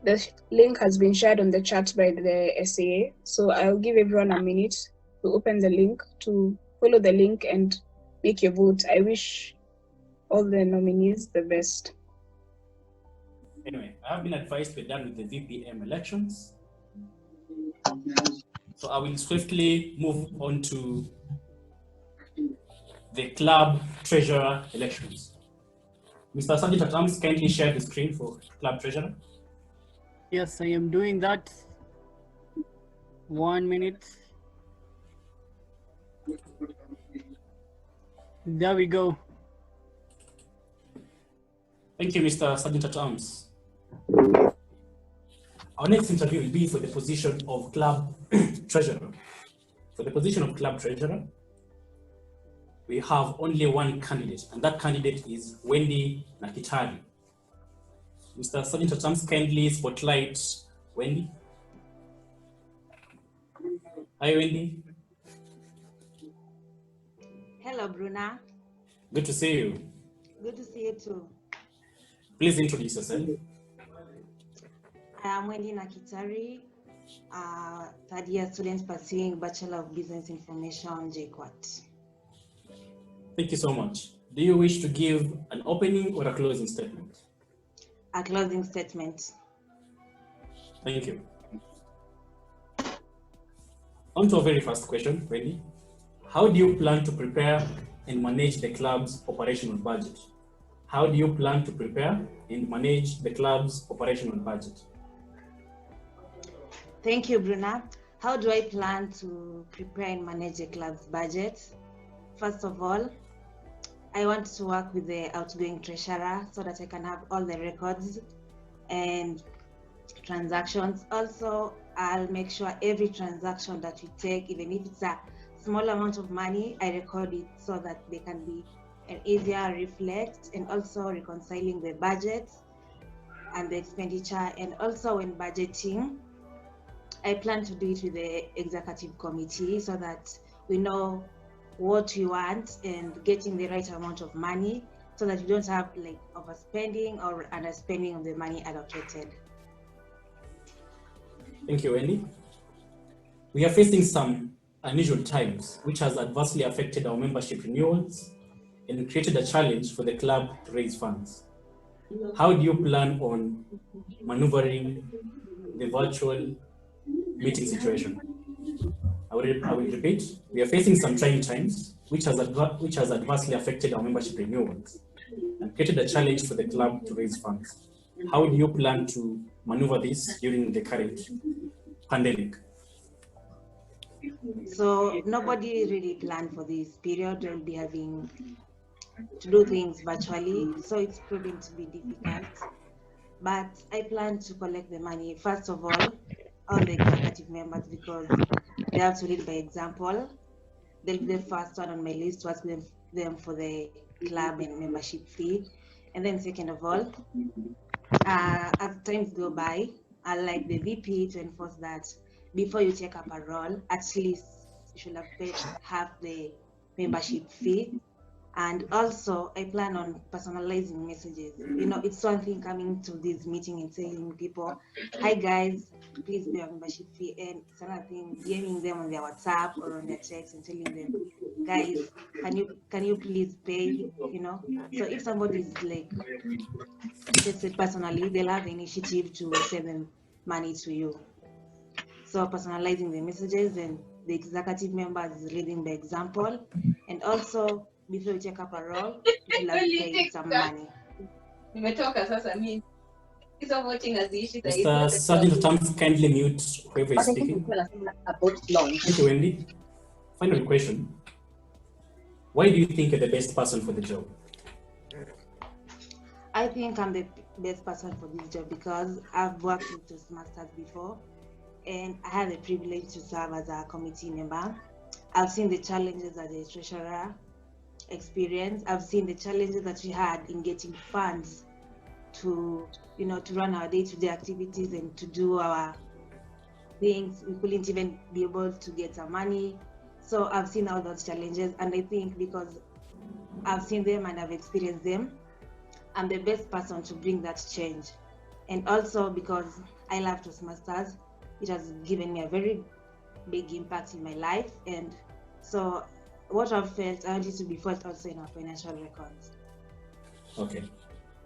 The link has been shared on the chat by the SAA, so I'll give everyone a minute to open the link, to follow the link and make your vote. I wish all the nominees the best.
Anyway, I have been advised we're done with the VPM elections. So I will swiftly move on to the club treasurer elections. Mr. Sergeant at Arms, kindly share the screen for club treasurer.
Yes, I am doing that. 1 minute. There we go.
Thank you, Mr. Sergeant at Arms. Our next interview will be for the position of club treasurer. For the position of club treasurer, we have only one candidate, and that candidate is Wendy Nakitari. Mr. Sergeant at Arms, kindly spotlight Wendy. Hi, Wendy.
Hello, Brunner.
Good to see you.
Good to see you too.
Please introduce yourself.
I am Wendy Nakitari, third year student pursuing Bachelor of Business Information, JKUAT.
Thank you so much. Do you wish to give an opening or a closing statement?
A closing statement.
Thank you. On to our very first question, Wendy. How do you plan to prepare and manage the club's operational budget? How do you plan to prepare and manage the club's operational budget?
Thank you, Brunner. How do I plan to prepare and manage the club's budget? First of all, I want to work with the outgoing treasurer so that I can have all the records and transactions. Also, I'll make sure every transaction that we take, even if it's a small amount of money, I record it so that they can be an easier reflect, and also reconciling the budget and the expenditure. And also when budgeting, I plan to do it with the executive committee so that we know what we want and getting the right amount of money so that we don't have like overspending or underspending of the money allocated.
Thank you, Wendy. We are facing some unusual times, which has adversely affected our membership renewals and created a challenge for the club to raise funds. How do you plan on maneuvering the virtual meeting situation? I will repeat, we are facing some trying times, which has adversely affected our membership renewals and created a challenge for the club to raise funds. How do you plan to maneuver this during the current pandemic?
So nobody really planned for this period. We'll be having to do things virtually, so it's proving to be difficult. But I plan to collect the money, first of all the executive members, because they have to lead by example. They'll be the first one on my list to ask them for the club and membership fee. And then second of all, as times go by, I'd like the VP to enforce that before you take up a role, at least you should have paid half the membership fee. And also, I plan on personalizing messages. You know, it's one thing coming to this meeting and saying people, "Hi guys, please pay your membership fee," and it's another thing DMing them on their WhatsApp or on their text and telling them, "Guys, can you please pay?" You know. So if somebody is like, let's say personally, they'll have the initiative to send them money to you. So personalizing the messages, and the executive members is leading by example, and also before you take up a role, you should have paid some money.
Mr. Sergeant at Arms, kindly mute whoever is speaking. Thank you, Wendy. Final question. Why do you think you're the best person for the job?
I think I'm the best person for this job because I've worked with Toastmasters before, and I had the privilege to serve as a committee member. I've seen the challenges as a treasurer experience. I've seen the challenges that we had in getting funds to, you know, to run our day-to-day activities and to do our things. We couldn't even be able to get our money. So I've seen all those challenges, and I think because I've seen them and I've experienced them, I'm the best person to bring that change. And also because I love Toastmasters, it has given me a very big impact in my life. And so what I've felt, I want it to be felt also in our financial records.
Okay.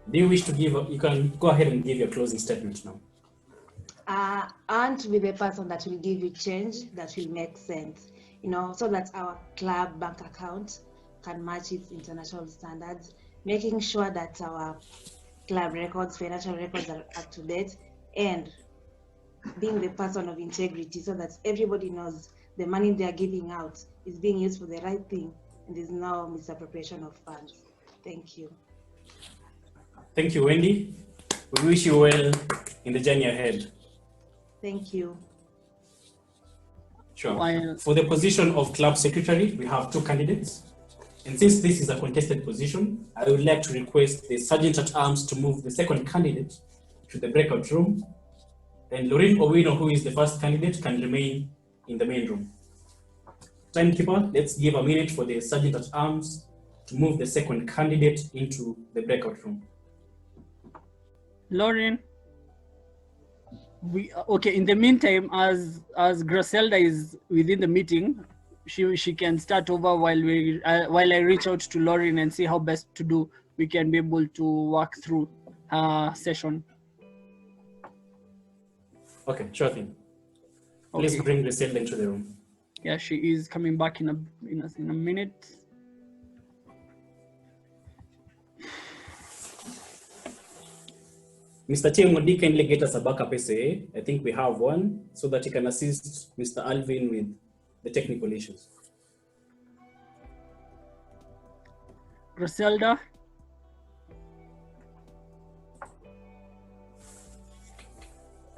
Do you wish to give, you can go ahead and give your closing statement now.
I want to be the person that will give you change that will make sense, you know, so that our club bank account can match its international standards, making sure that our club records, financial records are up to date, and being the person of integrity so that everybody knows the money they are giving out is being used for the right thing and there's no misappropriation of funds. Thank you.
Thank you, Wendy. We wish you well in the journey ahead.
Thank you.
Sure. For the position of club secretary, we have two candidates. And since this is a contested position, I would like to request the Sergeant at Arms to move the second candidate to the breakout room. And Lorraine Owino, who is the first candidate, can remain in the main room. Timekeeper, let's give a minute for the Sergeant at Arms to move the second candidate into the breakout room.
Lauren, okay. In the meantime, as Griselda is within the meeting, she can start over while I reach out to Lauren and see how best to do. We can be able to walk through her session.
Okay, sure thing. Please bring Griselda into the room.
Yeah, she is coming back in a minute.
Mr. Timothy, kindly get us a backup essay. I think we have one, so that he can assist Mr. Alvin with the technical issues.
Griselda.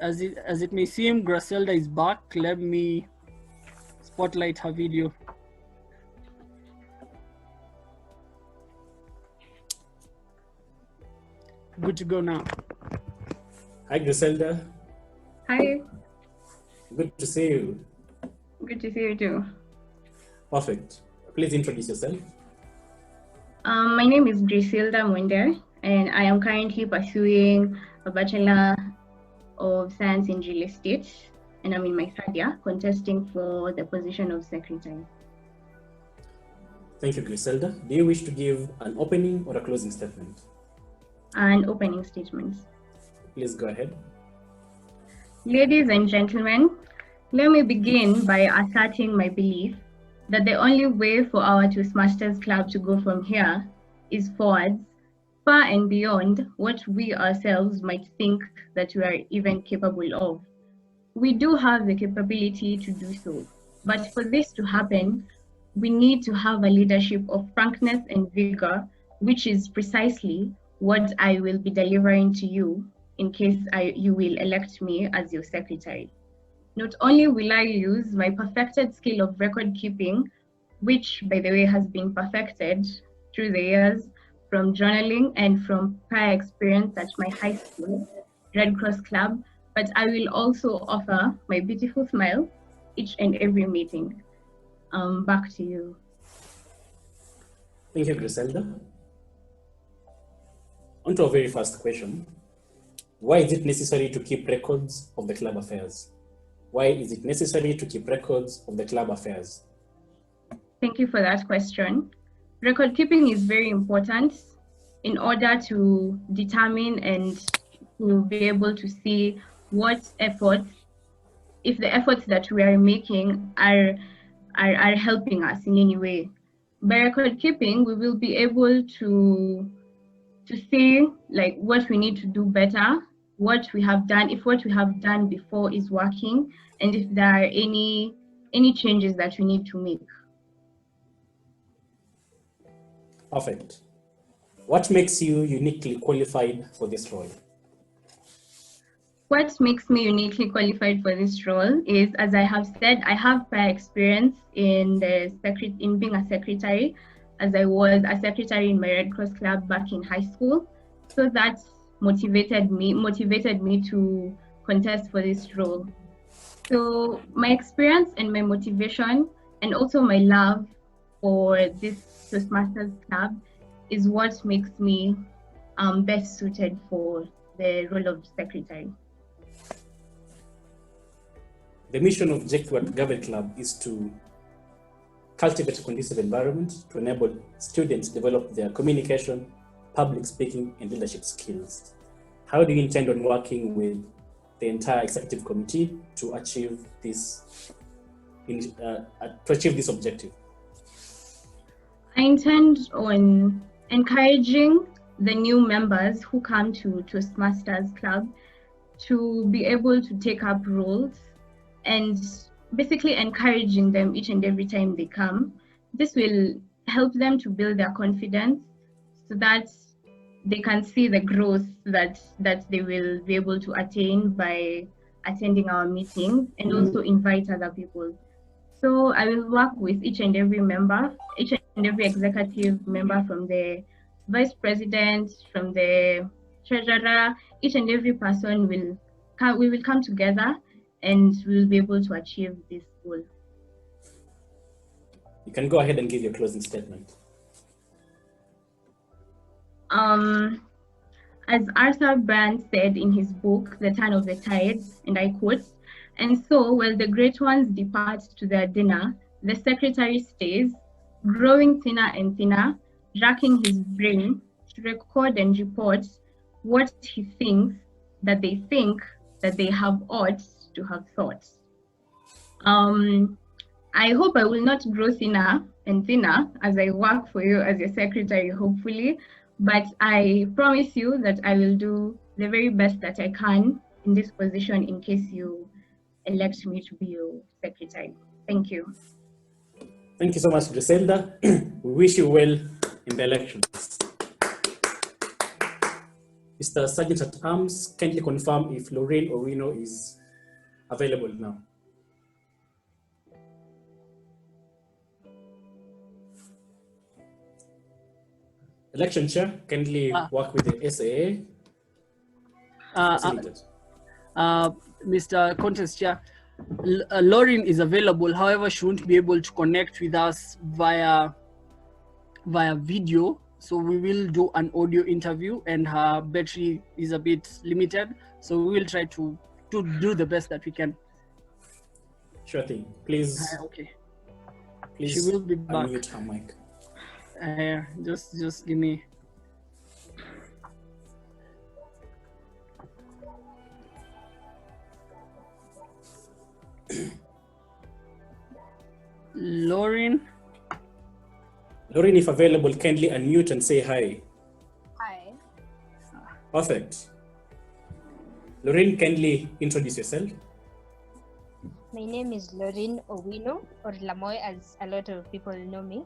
As it may seem, Griselda is back. Let me spotlight her video. Good to go now.
Hi, Griselda.
Hi,
Good to see you.
good to see you too.
Perfect. Please introduce yourself.
My name is Griselda Mwende, and I am currently pursuing a Bachelor of Science in Real Estate, and I'm in my third year, contesting for the position of secretary.
Thank you, Griselda. Do you wish to give an opening or a closing statement?
And opening statements.
Please go ahead.
Ladies and gentlemen, let me begin by asserting my belief that the only way for our Toastmasters Club to go from here is forwards, far and beyond what we ourselves might think that we are even capable of. We do have the capability to do so, but for this to happen, we need to have a leadership of frankness and vigor, which is precisely what I will be delivering to you in case you will elect me as your secretary. Not only will I use my perfected skill of record keeping, which by the way has been perfected through the years from journaling and from prior experience at my high school, Red Cross Club, but I will also offer my beautiful smile each and every meeting. Back to you.
Thank you, Griselda. On to our very first question. Why is it necessary to keep records of the club affairs? Why is it necessary to keep records of the club affairs?
Thank you for that question. Record keeping is very important in order to determine and to be able to see what efforts, if the efforts that we are making are helping us in any way. By record keeping, we will be able to see like what we need to do better, what we have done, if what we have done before is working, and if there are any changes that we need to make.
Perfect. What makes you uniquely qualified for this role?
What makes me uniquely qualified for this role is, as I have said, I have prior experience in being a secretary, as I was a secretary in my Red Cross Club back in high school. So that motivated me to contest for this role. So my experience and my motivation, and also my love for this Toastmasters Club, is what makes me best suited for the role of secretary.
The mission of JKUAT Gavel Club is to cultivate a conducive environment to enable students develop their communication, public speaking, and leadership skills. How do you intend on working with the entire executive committee to achieve this objective?
I intend on encouraging the new members who come to Toastmasters Club to be able to take up roles and basically encouraging them each and every time they come. This will help them to build their confidence so that they can see the growth that they will be able to attain by attending our meetings, and also invite other people. So I will work with each and every member, each and every executive member, from the vice president, from the treasurer. Each and every person we will come together and we will be able to achieve this goal.
You can go ahead and give your closing statement.
As Arthur Brand said in his book, The Turn of the Tide, and I quote, "And so while the great ones depart to their dinner, the secretary stays, growing thinner and thinner, racking his brain to record and report what he thinks that they have ought to have thought."
I hope I will not grow thinner and thinner as I work for you as your secretary, hopefully. But I promise you that I will do the very best that I can in this position in case you elect me to be your secretary. Thank you.
Thank you so much, Griselda. We wish you well in the elections. Mr. Sergeant at Arms, kindly confirm if Lorraine Owino is available now. Election Chair, kindly work with the SAA.
Mr. Contest Chair, Lauren is available. However, she won't be able to connect with us via video. So we will do an audio interview, and her battery is a bit limited. So we will try to do the best that we can.
Sure thing. Please.
Okay.
Please.
She will be back.
Unmute her mic.
Just give me. Lauren,
if available, kindly unmute and say hi.
Hi.
Perfect. Lauren, kindly introduce yourself.
My name is Lauren Owino, or Lamoy as a lot of people know me.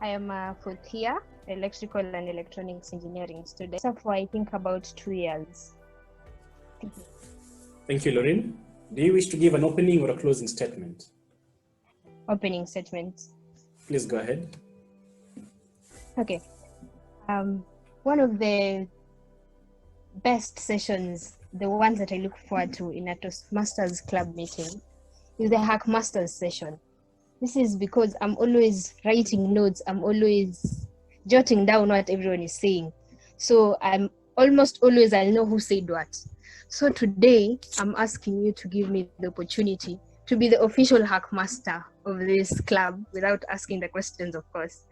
I am a fourth year electrical and electronics engineering student. So for I think about 2 years. Thank you.
Thank you, Lauren. Do you wish to give an opening or a closing statement?
Opening statement.
Please go ahead.
Okay. One of the best sessions, the ones that I look forward to in a Toastmasters club meeting, is the Hackmasters session. This is because I'm always writing notes. I'm always jotting down what everyone is saying. So I'm almost always, I'll know who said what. So today, I'm asking you to give me the opportunity to be the official Hackmaster of this club without asking the questions, of course.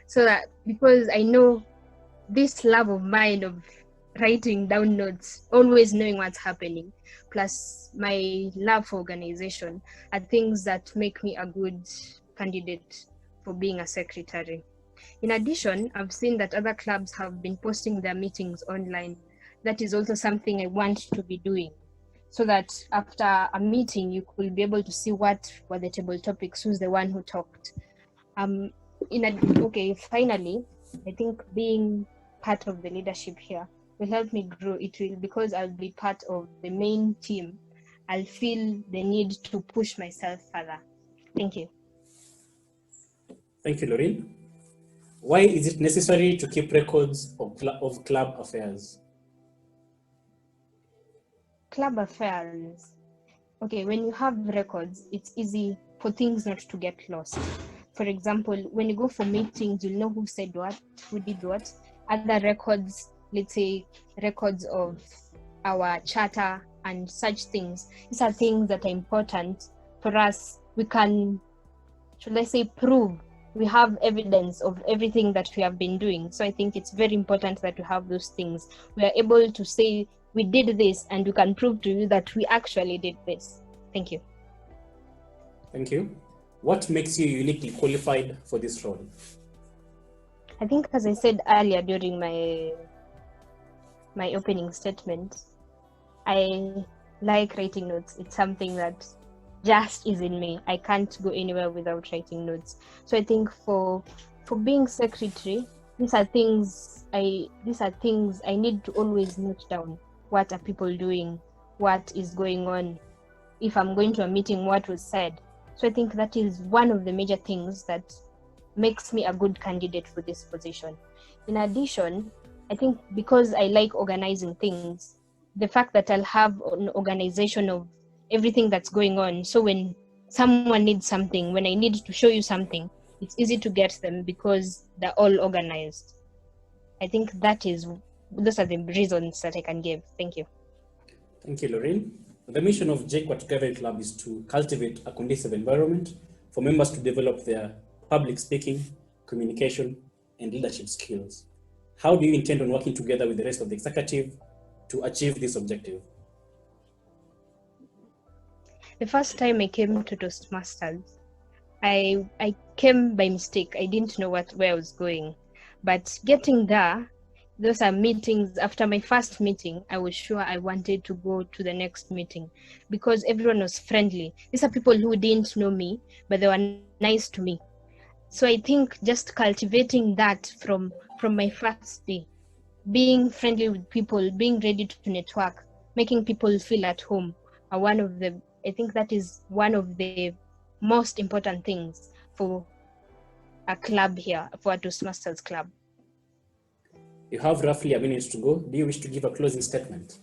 So that, because I know this love of mine of writing down notes, always knowing what's happening, plus my love for organization are things that make me a good candidate for being a secretary. In addition, I've seen that other clubs have been posting their meetings online. That is also something I want to be doing, so that after a meeting, you could be able to see what were the table topics, who's the one who talked. Finally, I think being part of the leadership here will help me grow. It will, because I'll be part of the main team, I'll feel the need to push myself further. Thank you.
Thank you, Lauren. Why is it necessary to keep records of club affairs?
Club affairs. Okay, when you have records, it's easy for things not to get lost. For example, when you go for meetings, you'll know who said what, who did what. Other records, let's say records of our charter and such things. These are things that are important for us. We can, should I say, prove. We have evidence of everything that we have been doing. So I think it's very important that we have those things. We are able to say we did this, and we can prove to you that we actually did this. Thank you.
Thank you. What makes you uniquely qualified for this role?
I think, as I said earlier during my opening statement, I like writing notes. It's something that just is in me. I can't go anywhere without writing notes. So I think for being secretary, these are things I need to always note down. What are people doing? What is going on? If I'm going to a meeting, what was said? So I think that is one of the major things that makes me a good candidate for this position. In addition, I think because I like organizing things, the fact that I'll have an organization of everything that's going on. So when someone needs something, when I need to show you something, it's easy to get them because they're all organized. I think those are the reasons that I can give. Thank you.
Thank you, Lauren. The mission of JKUAT Government Club is to cultivate a conducive environment for members to develop their public speaking, communication, and leadership skills. How do you intend on working together with the rest of the executive to achieve this objective?
The first time I came to Toastmasters, I came by mistake. I didn't know where I was going. But getting there, those are meetings. After my first meeting, I was sure I wanted to go to the next meeting because everyone was friendly. These are people who didn't know me, but they were nice to me. So I think just cultivating that from my first day, being friendly with people, being ready to network, making people feel at home are I think that is one of the most important things for a club here, for a Toastmasters club.
You have roughly a minute to go. Do you wish to give a closing statement?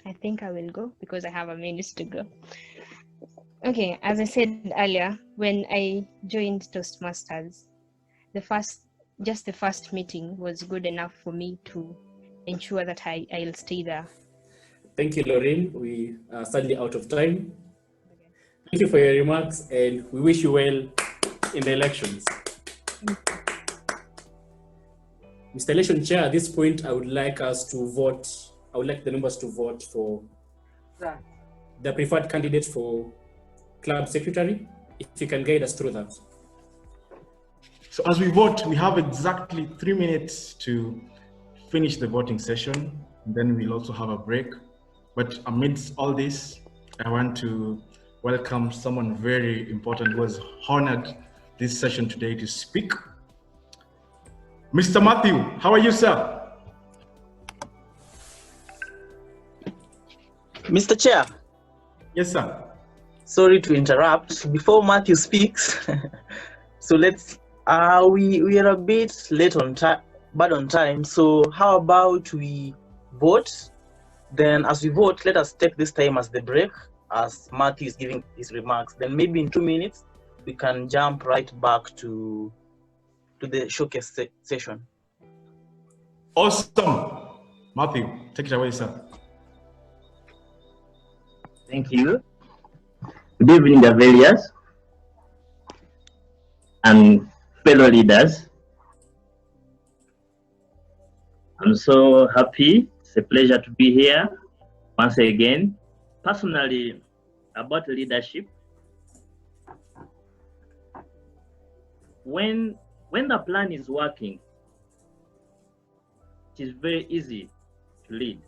I think I will go because I have a minute to go. Okay, as I said earlier, when I joined Toastmasters, the first meeting was good enough for me to ensure that I'll stay there.
Thank you, Lorraine. We are sadly out of time. Thank you for your remarks, and we wish you well in the elections. Mr. Election Chair, at this point, I would like us to vote. I would like the members to vote for the preferred candidate for club secretary. If you can guide us through that.
So as we vote, we have exactly 3 minutes to finish the voting session. And then we'll also have a break. But amidst all this, I want to welcome someone very important who has honored this session today to speak. Mr. Matthew, how are you, sir?
Mr. Chair.
Yes, sir.
Sorry to interrupt. Before Matthew speaks, so let's, we are a bit late on time, bad on time. So how about we vote? Then as we vote, let us take this time as the break, as Matthew is giving his remarks. Then maybe in 2 minutes, we can jump right back to the showcase session.
Awesome. Matthew, take it away, sir.
Thank you. Good evening, Avelias and fellow leaders. I'm so happy. It's a pleasure to be here once again. Personally, about leadership, when the plan is working, it is very easy to lead.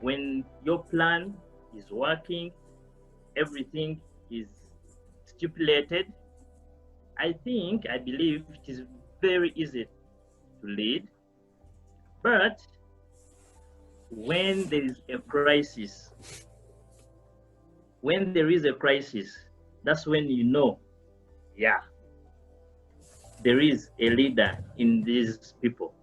When your plan is working, everything is stipulated, I believe it is very easy to lead. But when there is a crisis, that's when you know, yeah, there is a leader in these people.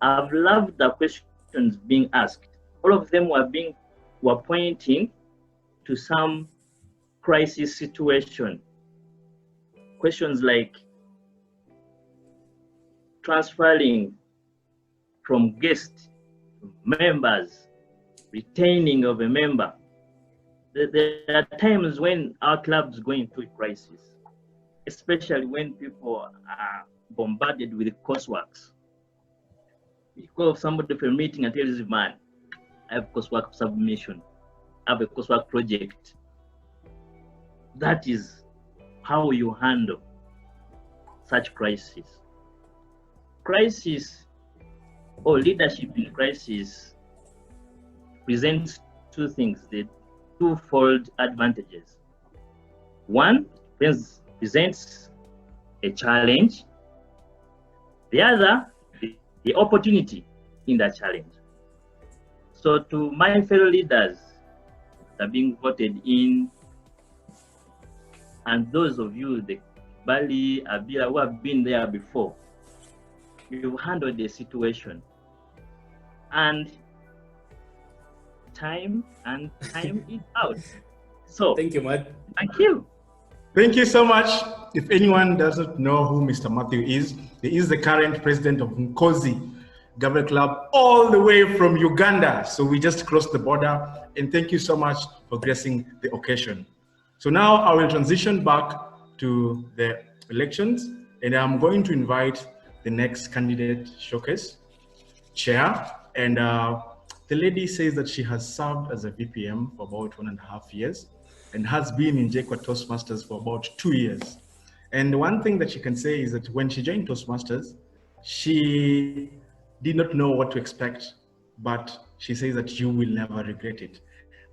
I've loved the questions being asked. All of them were pointing to some crisis situation. Questions like transferring from guests to members, retaining of a member. There are times when our club is going through a crisis, especially when people are bombarded with courseworks. You call somebody for a meeting and tells you, man, I have coursework submission, I have a coursework project. That is how you handle such crisis. Crisis or leadership in crisis presents two things, the twofold advantages. One presents a challenge, the other, the opportunity in that challenge. So to my fellow leaders that are being voted in, and those of you, the Kibali, Abila, who have been there before, you've handled the situation. And time is out. So
thank you, Matt.
Thank you.
Thank you so much. If anyone doesn't know who Mr. Matthew is, he is the current president of Nkozi Government Club, all the way from Uganda. So we just crossed the border, and thank you so much for gracing the occasion. So now I will transition back to the elections, and I'm going to invite the next candidate showcase chair. And the lady says that she has served as a VPM for about 1.5 years. and has been in JKUAT Toastmasters for about 2 years. And one thing that she can say is that when she joined Toastmasters, she did not know what to expect, but she says that you will never regret it.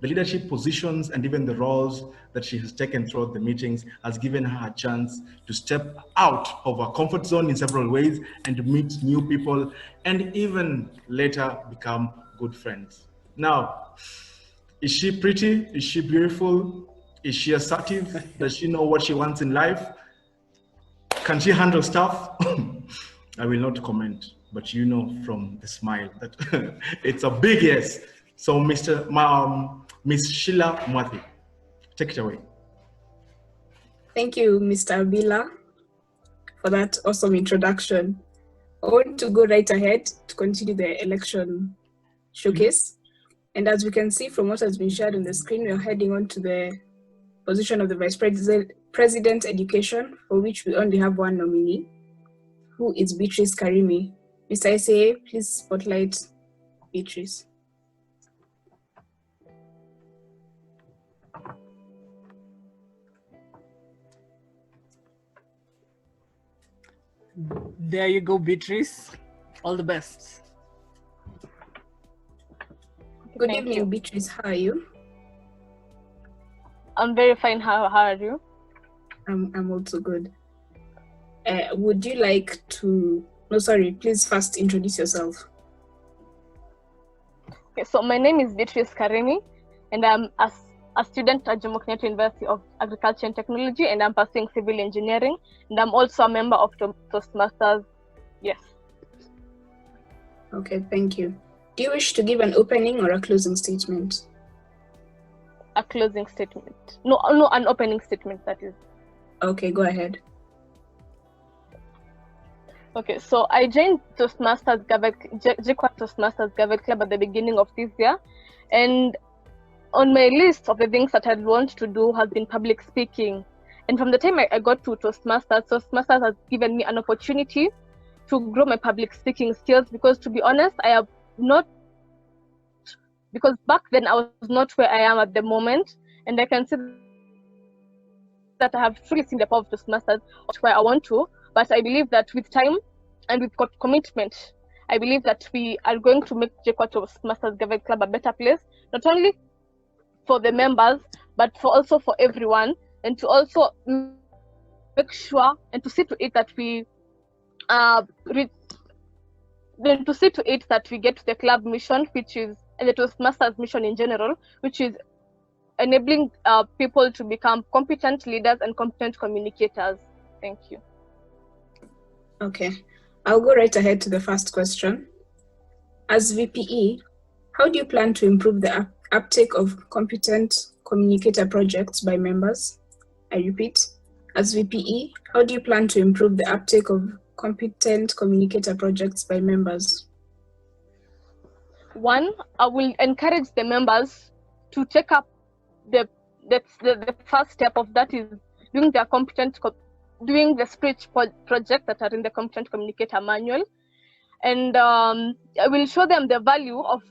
The leadership positions and even the roles that she has taken throughout the meetings has given her a chance to step out of her comfort zone in several ways and meet new people and even later become good friends. Now, is she pretty? Is she beautiful? Is she assertive? Does she know what she wants in life? Can she handle stuff? I will not comment, but you know from the smile that it's a big yes. So Miss Sheila Mwathi, take it away.
Thank you, Mr. Abila, for that awesome introduction. I want to go right ahead to continue the election showcase. And as we can see from what has been shared on the screen, we are heading on to the position of the Vice President Education, for which we only have one nominee, who is Beatrice Karimi. Mr. ICA, please spotlight Beatrice.
There you go, Beatrice. All the best.
Good evening, Beatrice. How are you?
I'm very fine. How are you?
I'm also good. Would you like to... No, sorry. Please first introduce yourself.
Okay, so my name is Beatrice Karimi, and I'm a student at Jomo Kenyatta University of Agriculture and Technology, and I'm pursuing civil engineering, and I'm also a member of Toastmasters. Yes.
Okay, thank you. Do you wish to give an opening or a closing statement?
A closing statement. No, an opening statement, that is.
Okay, go ahead.
Okay, so I joined Toastmasters JKUAT Toastmasters Gavel Club at the beginning of this year, and on my list of the things that I want to do has been public speaking. And from the time I got to Toastmasters has given me an opportunity to grow my public speaking skills, because to be honest, because back then I was not where I am at the moment, and I can see that I have truly seen the power of Toastmasters where I want to, but I believe that with time and with commitment, I believe that we are going to make JKUAT Toastmasters Gavel Club a better place, not only for the members, but also for everyone, and to also make sure and to see to it that we get to the club mission, which is, and the Toastmasters mission in general, which is enabling people to become competent leaders and competent communicators. Thank you.
Okay, I'll go right ahead to the first question. As VPE, how do you plan to improve the uptake of competent communicator projects by members? I repeat, as VPE, how do you plan to improve the uptake of competent communicator projects by members?
One, I will encourage the members to take up the first step of that is doing the speech project that are in the competent communicator manual, and I will show them the value of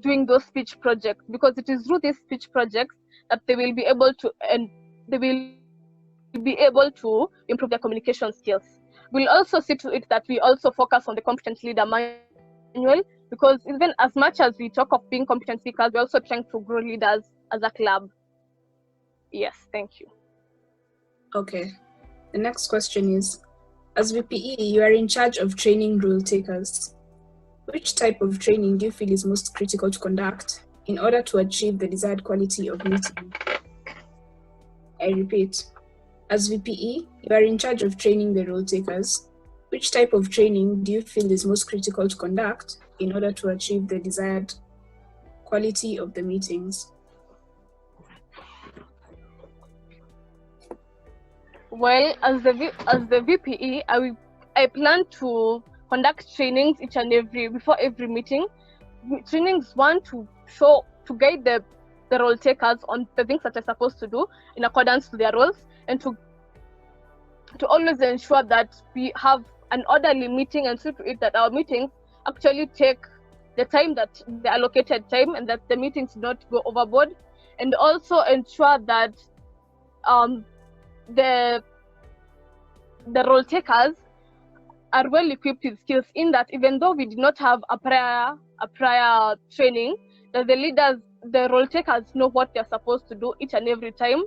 doing those speech projects, because it is through these speech projects that they will be able to improve their communication skills. We'll also see to it that we also focus on the competent leader manual, because even as much as we talk of being competent speakers, we're also trying to grow leaders as a club. Yes, thank you.
Okay, the next question is, as VPE, you are in charge of training rule takers. Which type of training do you feel is most critical to conduct in order to achieve the desired quality of meeting? I repeat, as VPE, you are in charge of training the role takers. Which type of training do you feel is most critical to conduct in order to achieve the desired quality of the meetings?
Well, as the VPE, I plan to conduct trainings before every meeting. Trainings, one, to guide the role takers on the things that they're supposed to do in accordance to their roles, and to always ensure that we have an orderly meeting, and see to it that our meetings actually take the time, that the allocated time, and that the meetings do not go overboard. and also ensure that the role takers are well equipped with skills, in that even though we did not have a prior training, that the leaders, the role takers know what they're supposed to do each and every time,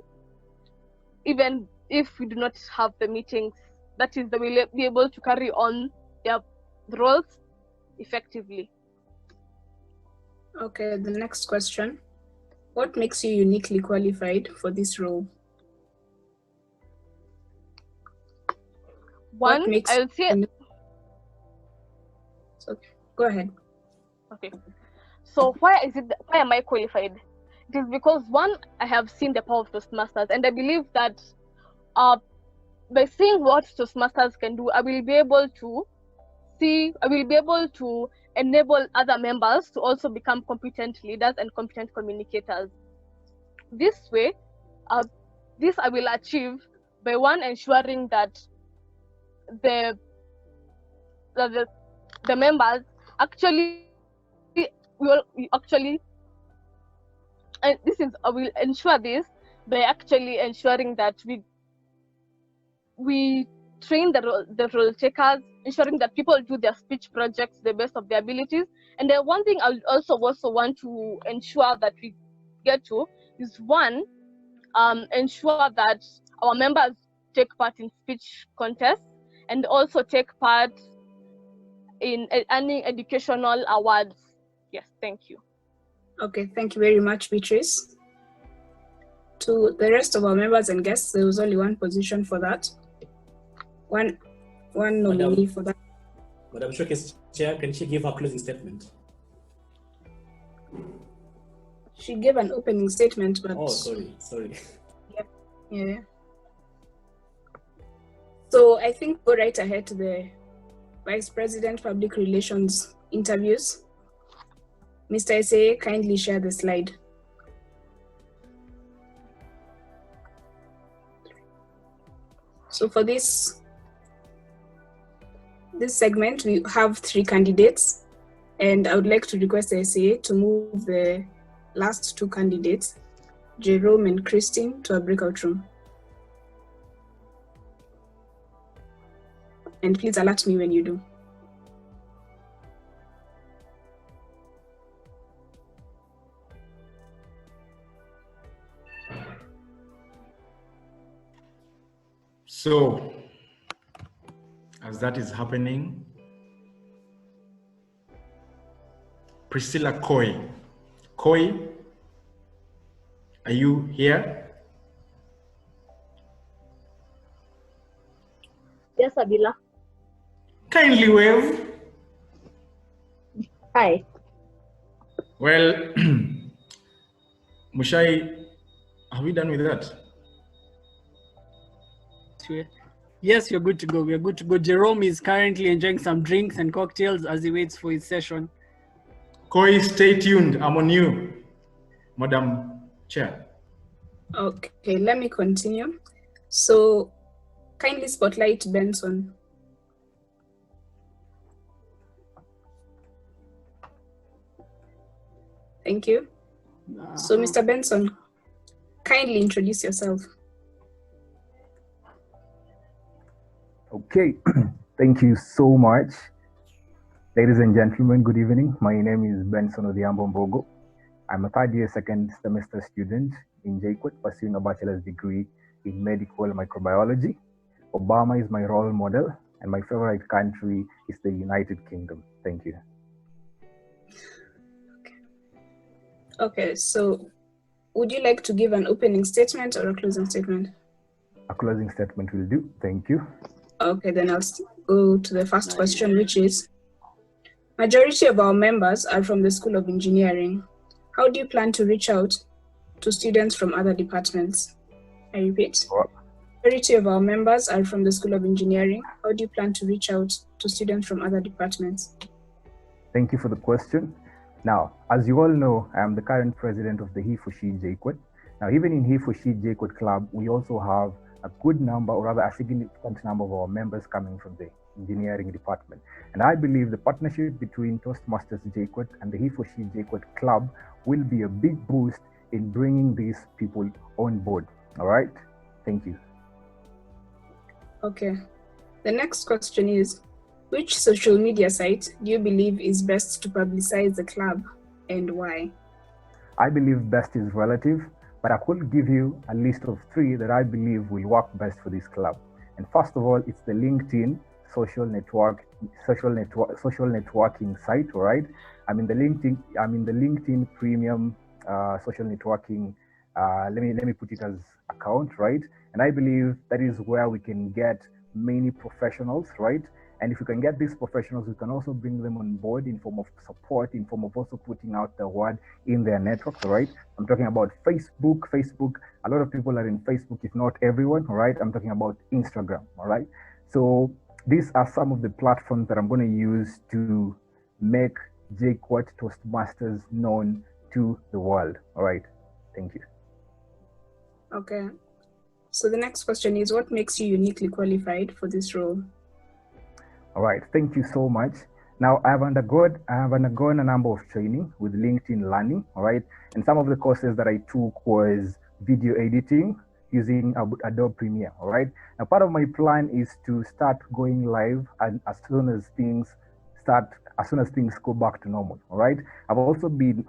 even if we do not have the meetings. That is, they will be able to carry on their roles effectively.
Okay, the next question. What makes you uniquely qualified for this role?
One, I'll say...
Okay, go ahead.
Okay. So why am I qualified? It is because, one, I have seen the power of Toastmasters, and I believe that by seeing what Toastmasters can do, I will be able to enable other members to also become competent leaders and competent communicators. This way, this I will achieve by, one, ensuring that the members actually and this is, I will ensure this by actually ensuring that we train the role takers, ensuring that people do their speech projects to the best of their abilities. And then one thing I also want to ensure that we get to is, one, ensure that our members take part in speech contests and also take part in earning educational awards. Yes, thank you.
Okay, thank you very much, Beatrice. To the rest of our members and guests, there was only one position for that. One nominee for that.
Madam Showcase Chair, can she give her closing statement?
She gave an opening statement, but...
Oh, sorry.
Yeah. So I think go right ahead to the Vice President Public Relations interviews. Mr. Ese, kindly share the slide. So for this segment, we have 3 candidates, and I would like to request the SA to move the last 2 candidates, Jerome and Christine, to a breakout room. And please alert me when you do.
So, as that is happening, Priscilla Koi. Koi, are you here?
Yes, Abila.
Kindly wave.
Hi.
Well, Mushai, are we done with that?
Yes, you're good to go. We're good to go. Jerome is currently enjoying some drinks and cocktails as he waits for his session.
Koi, stay tuned. I'm on you, Madam Chair.
Okay, let me continue. So, kindly spotlight Benson. Thank you. So, Mr. Benson, kindly introduce yourself.
Okay, thank you so much. Ladies and gentlemen, good evening. My name is Benson Mbogo. I'm a third-year second semester student in JKUAT pursuing a bachelor's degree in medical microbiology. Obama is my role model, and my favorite country is the United Kingdom. Thank you.
Okay, so would you like to give an opening statement or a closing statement?
A closing statement will do. Thank you.
Okay, then I'll go to the first question, which is, majority of our members are from the School of Engineering. How do you plan to reach out to students from other departments? I repeat. Majority of our members are from the School of Engineering. How do you plan to reach out to students from other departments?
Thank you for the question. Now, as you all know, I am the current president of the He for She JKUAT. Now, even in He for She JKUAT Club, we also have a good number, or rather a significant number of our members coming from the engineering department. And I believe the partnership between Toastmasters JKUAT and the He for She JKUAT Club will be a big boost in bringing these people on board. All right, thank you.
Okay. The next question is, which social media site do you believe is best to publicize the club and why?
I believe best is relative, but I could give you a list of 3 that I believe will work best for this club. And first of all, it's the LinkedIn social networking site, right? I'm in the LinkedIn premium social networking. Let me put it as account, right? And I believe that is where we can get many professionals, right? And if we can get these professionals, we can also bring them on board in form of support, in form of also putting out the word in their networks, right? I'm talking about Facebook. A lot of people are in Facebook, if not everyone, right? I'm talking about Instagram, all right? So these are some of the platforms that I'm going to use to make JKUAT Toastmasters known to the world, all right? Thank you.
Okay. So the next question is, what makes you uniquely qualified for this role?
All right, thank you so much. Now, I have undergone a number of training with LinkedIn Learning, all right? And some of the courses that I took was video editing using Adobe Premiere, all right? Now, part of my plan is to start going live and as soon as things go back to normal, all right? I've also been,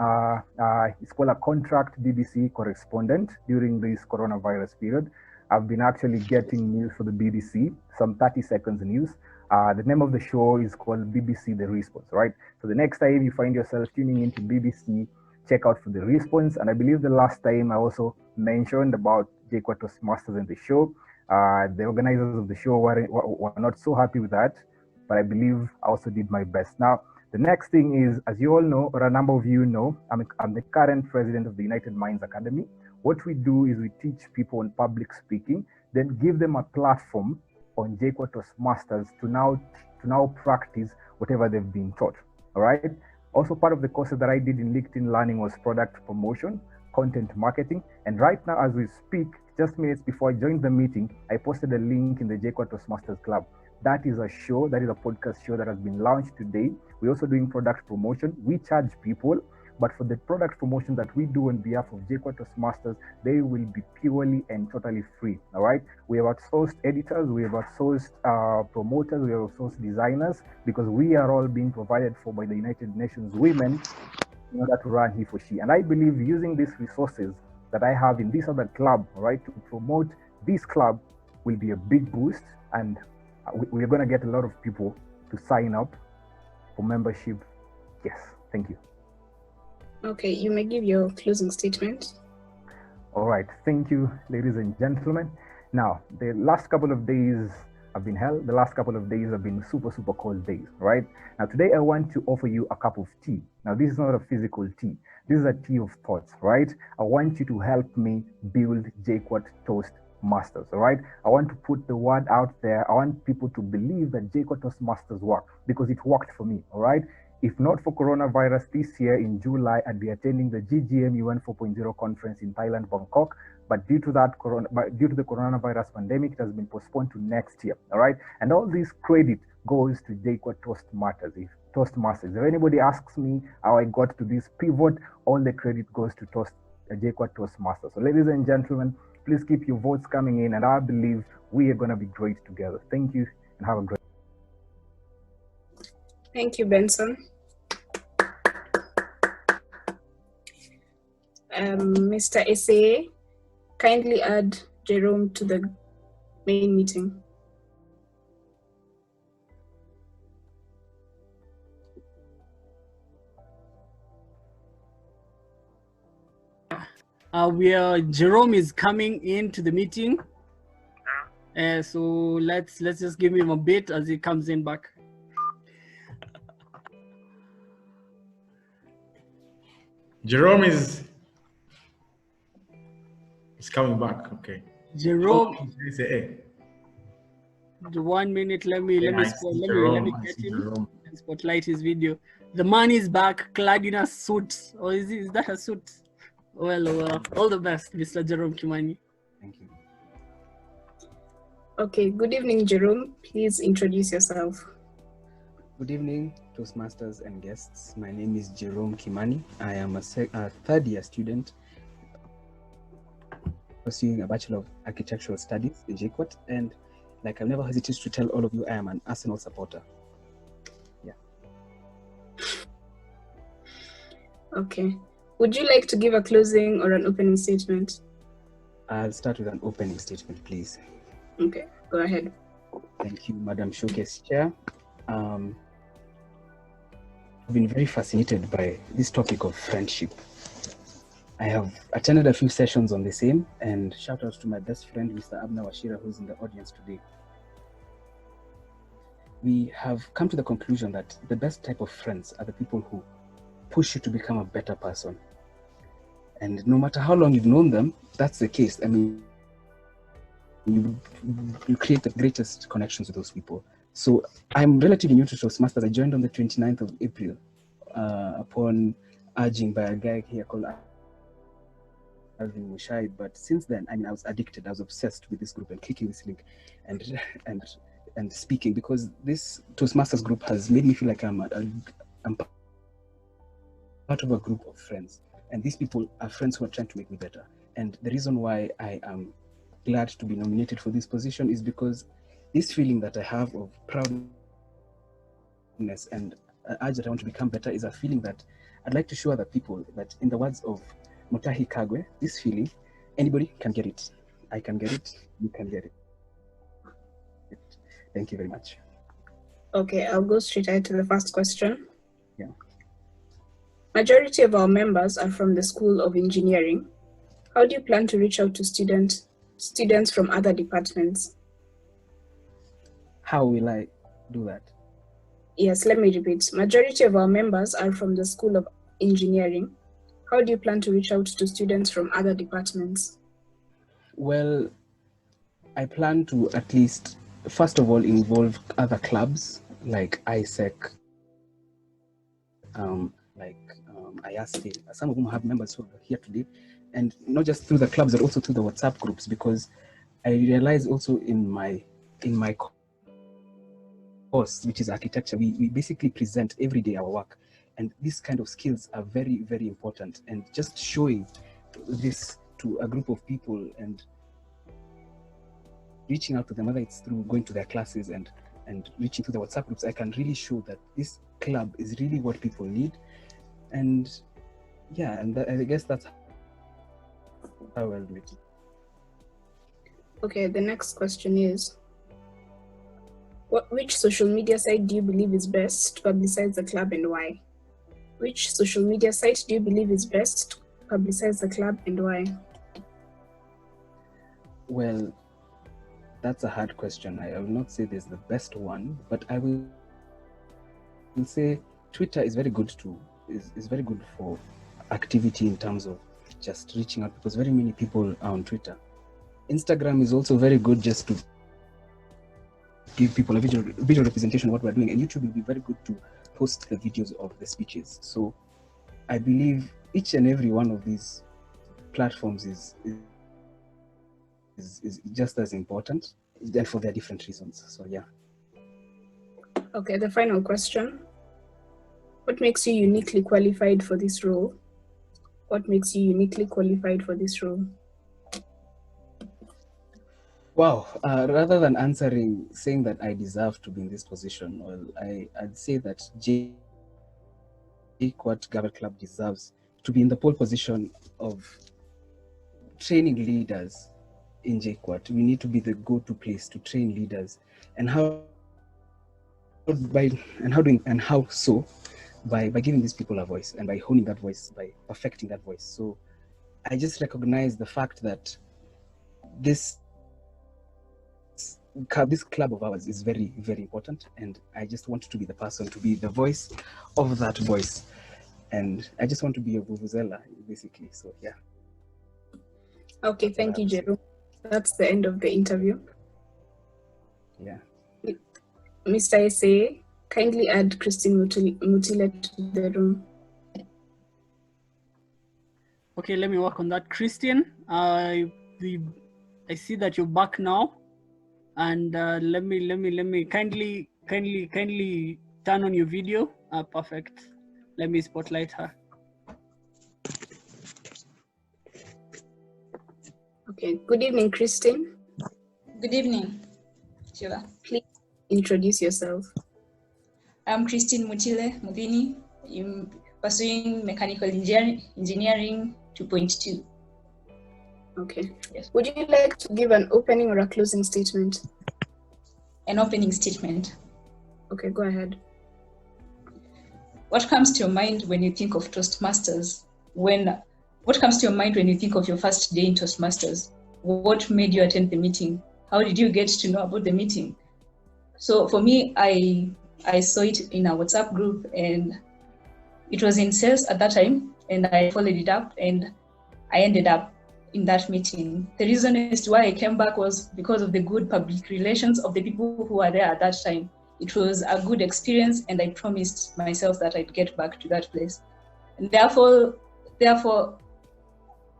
it's called a contract BBC correspondent during this coronavirus period. I've been actually getting news for the BBC, some 30 seconds news. The name of the show is called BBC The Response, right? So the next time you find yourself tuning into BBC, check out for The Response. And I believe the last time I also mentioned about JKUAT Toastmasters in the show. The organizers of the show were not so happy with that, but I believe I also did my best. Now, the next thing is, as you all know, or a number of you know, I'm the current president of the United Minds Academy. What we do is we teach people on public speaking, then give them a platform on JKUAT Toastmasters to now practice whatever they've been taught, all right? Also, part of the courses that I did in LinkedIn Learning was product promotion, content marketing, and right now as we speak, just minutes before I joined the meeting, I posted a link in the JKUAT Toastmasters Club. That is a podcast show that has been launched today. We're also doing product promotion. We charge people, but for the product promotion that we do on behalf of JKUAT Toastmasters, they will be purely and totally free, all right? We have outsourced editors, we have outsourced promoters, we have outsourced designers, because we are all being provided for by the United Nations Women in order to run He for She. And I believe using these resources that I have in this other club, right, to promote this club will be a big boost, and we're going to get a lot of people to sign up for membership. Yes, thank you.
Okay, you may give your closing statement.
All right, thank you, ladies and gentlemen. Now, the last couple of days have been super cold days, right? Now, today I want to offer you a cup of tea. Now, this is not a physical tea. This is a tea of thoughts, right? I want you to help me build JKUAT Toastmasters, all right? I want to put the word out there. I want people to believe that JKUAT Toastmasters work, because it worked for me, all right? If not for coronavirus, this year in July, I'd be attending the GGM UN 4.0 conference in Thailand, Bangkok. But due to the coronavirus pandemic, it has been postponed to next year. All right, and all this credit goes to JKUAT Toastmasters. If anybody asks me how I got to this pivot, all the credit goes to JKUAT Toastmasters. So, ladies and gentlemen, please keep your votes coming in, and I believe we are going to be great together. Thank you, and have a great.
Thank you, Benson. Mr. SA, kindly add Jerome to the main meeting.
Jerome is coming into the meeting. So let's just give him a bit as he comes in back.
Jerome is coming back. Okay.
Jerome. The 1 minute. Let me get him and spotlight his video. The man is back, clad in a suit. Or is that a suit? Well, all the best, Mr. Jerome Kimani.
Thank you.
Okay. Good evening, Jerome. Please introduce yourself.
Good evening, Toastmasters and guests. My name is Jerome Kimani. I am a third year student
pursuing a Bachelor of Architectural Studies in JKUAT, and like I've never hesitated to tell all of you, I am an Arsenal supporter. Yeah.
Okay. Would you like to give a closing or an opening statement?
I'll start with an opening statement, please.
Okay, go ahead.
Thank you, Madam Showcase Chair. I've been very fascinated by this topic of friendship. I have attended a few sessions on the same, and shout out to my best friend, Mr. Abna Washira, who's in the audience today. We have come to the conclusion that the best type of friends are the people who push you to become a better person. And no matter how long you've known them, that's the case. I mean, you create the greatest connections with those people. So I'm relatively new to Toastmasters. I joined on the 29th of April upon urging by a guy here called Alvin Mushai. But since then, I mean, I was addicted. I was obsessed with this group and clicking this link and speaking, because this Toastmasters group has made me feel like I'm part of a group of friends. And these people are friends who are trying to make me better. And the reason why I am glad to be nominated for this position is because this feeling that I have of proudness and urge that I want to become better is a feeling that I'd like to show other people that, in the words of Mutahi Kagwe, this feeling, anybody can get it. I can get it, you can get it. Thank you very much.
Okay, I'll go straight ahead to the first question.
Yeah.
Majority of our members are from the School of Engineering. How do you plan to reach out to students from other departments?
How will I do that?
Yes, let me repeat. Majority of our members are from the School of Engineering. How do you plan to reach out to students from other departments?
Well, I plan to at least, first of all, involve other clubs like ISEC, IASTE. Some of them have members who are here today, and not just through the clubs, but also through the WhatsApp groups, because I realize also in my course, which is architecture, we basically present every day our work, and these kind of skills are very, very important. And just showing this to a group of people and reaching out to them, whether it's through going to their classes and reaching to the WhatsApp groups, I can really show that this club is really what people need. And yeah, and I guess that's how I'll do it.
Okay, the next question is, which social media site do you believe is best to publicize the club, and why? Which social media site do you believe is best to publicize the club, and why?
Well, that's a hard question. I will not say there's the best one, but I will say Twitter is very good is very good for activity in terms of just reaching out, because very many people are on Twitter. Instagram is also very good just to give people a visual representation of what we're doing, and YouTube will be very good to post the videos of the speeches. So I believe each and every one of these platforms is just as important, and for their different reasons. So yeah.
Okay, the final question. What makes you uniquely qualified for this role? What makes you uniquely qualified for this role?
Wow, rather than saying that I deserve to be in this position, well, I'd say that JKUAT Gavel Club deserves to be in the pole position of training leaders in JKUAT. We need to be the go-to place to train leaders, and how so? By giving these people a voice, and by honing that voice, by perfecting that voice. So I just recognize the fact that this club of ours is very, very important, and I just want to be the person to be the voice of that voice, and I just want to be a vuvuzela, basically. So yeah.
Okay, thank you, Jeru. That's the end of the interview.
Yeah.
Mr. Ese, kindly add Christine Mutile to the room.
Okay, let me work on that. Christian, I see that you're back now, and let me kindly turn on your video. Perfect. Let me spotlight her.
Okay, good evening, Christine.
Good evening, Sheila.
Please introduce yourself.
I'm Christine Mutile Mudini. I'm pursuing mechanical engineering 2.2.
Okay.
Yes.
Would you like to give an opening or a closing statement?
An opening statement.
Okay, go ahead.
What comes to your mind when you think of Toastmasters? What comes to your mind when you think of your first day in Toastmasters? What made you attend the meeting? How did you get to know about the meeting? So for me, I saw it in a WhatsApp group, and it was in sales at that time, and I followed it up, and I ended up in that meeting. The reason as to why I came back was because of the good public relations of the people who were there at that time. It was a good experience, and I promised myself that I'd get back to that place. And therefore,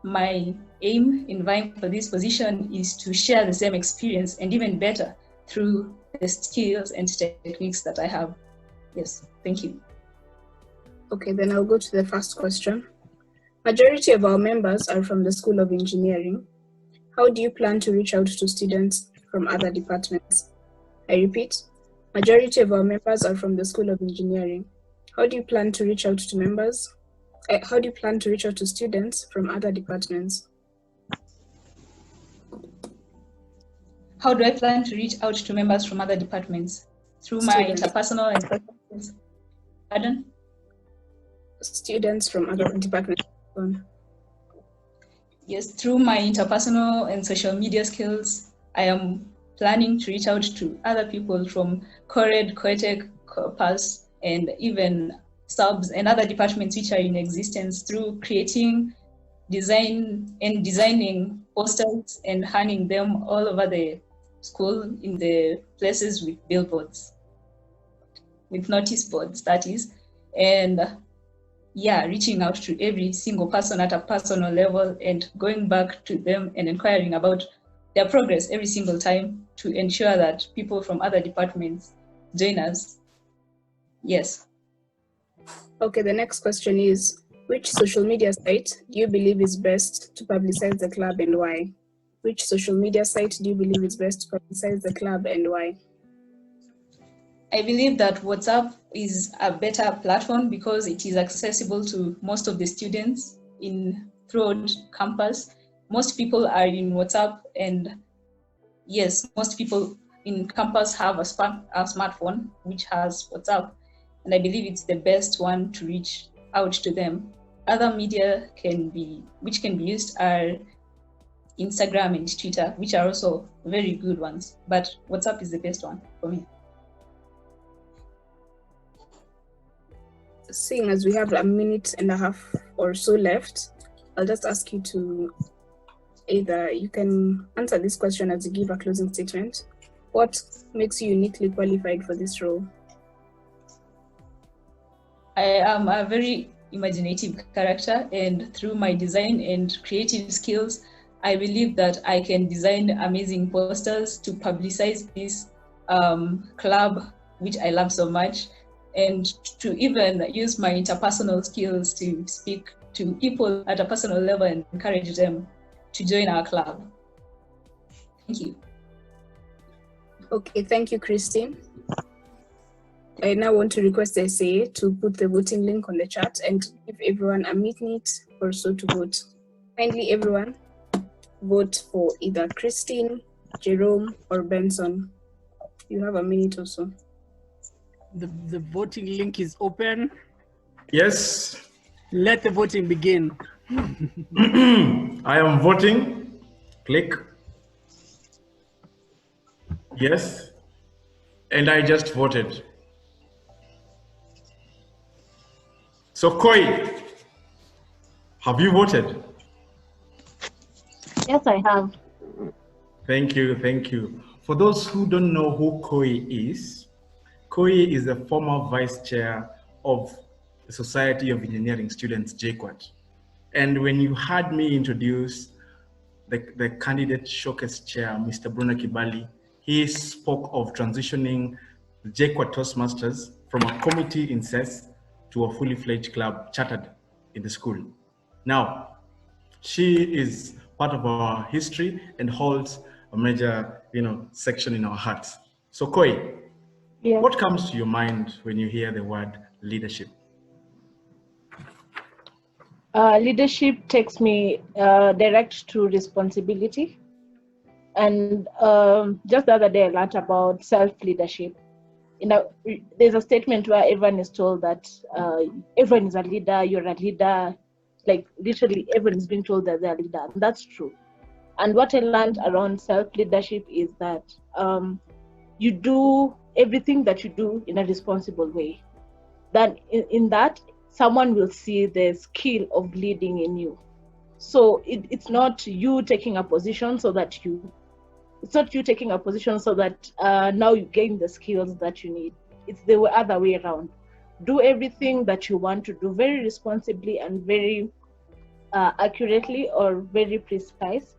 my aim in vying for this position is to share the same experience, and even better, through the skills and techniques that I have. Yes, thank you.
Okay, then I'll go to the first question. Majority of our members are from the School of Engineering. How do you plan to reach out to students from other departments? I repeat, majority of our members are from the School of Engineering. How do you plan to reach out to members? How do you plan to reach out to students from other departments?
How do I plan to reach out to members from other departments? Through my interpersonal and social skills. Pardon?
Students from other departments.
Yes, through my interpersonal and social media skills, I am planning to reach out to other people from CORED, COETEC, COPAS, and even subs and other departments which are in existence through creating, designing posters and handing them all over the school in the places with billboards, with notice boards, that is. And yeah, reaching out to every single person at a personal level and going back to them and inquiring about their progress every single time to ensure that people from other departments join us. Yes.
Okay, the next question is, which social media site do you believe is best to publicize the club and why? Which social media site do you believe is best to publicize the club and why?
I believe that WhatsApp is a better platform because it is accessible to most of the students throughout campus. Most people are in WhatsApp, and yes, most people in campus have a smartphone which has WhatsApp, and I believe it's the best one to reach out to them. Other media which can be used are Instagram and Twitter, which are also very good ones, but WhatsApp is the best one for me.
Seeing as we have a minute and a half or so left, I'll just ask you to either you can answer this question as you give a closing statement. What makes you uniquely qualified for this role?
I am a very imaginative character, and through my design and creative skills, I believe that I can design amazing posters to publicize this club, which I love so much, and to even use my interpersonal skills to speak to people at a personal level and encourage them to join our club. Thank you.
Okay, thank you, Christine. I now want to request the SA to put the voting link on the chat and give everyone a minute or so to vote. Kindly, everyone, vote for either Christine, Jerome, or Benson. You have a minute or so.
The voting link is open.
Yes.
Let the voting begin.
I am voting. Click. Yes. And I just voted. So Koi, have you voted?
Yes, I have.
Thank you, thank you. For those who don't know who Koi is the former vice chair of the Society of Engineering Students, JKUAT. And when you had me introduce the candidate showcase chair, Mr. Brunner Kibali, he spoke of transitioning the JKUAT Toastmasters from a committee in CES to a fully fledged club chartered in the school. Now, she is part of our history and holds a major, section in our hearts. So Koi,
Yes.
what comes to your mind when you hear the word leadership?
Leadership takes me direct to responsibility. And just the other day, I learned about self-leadership. There's a statement where everyone is told that everyone is a leader, you're a leader. Like literally everyone is being told that they're a leader. And that's true. And what I learned around self-leadership is that you do everything that you do in a responsible way. Then in that, someone will see the skill of leading in you. So it's not you taking a position so that now you gain the skills that you need. It's the other way around. Do everything that you want to do very responsibly and very accurately or very precise,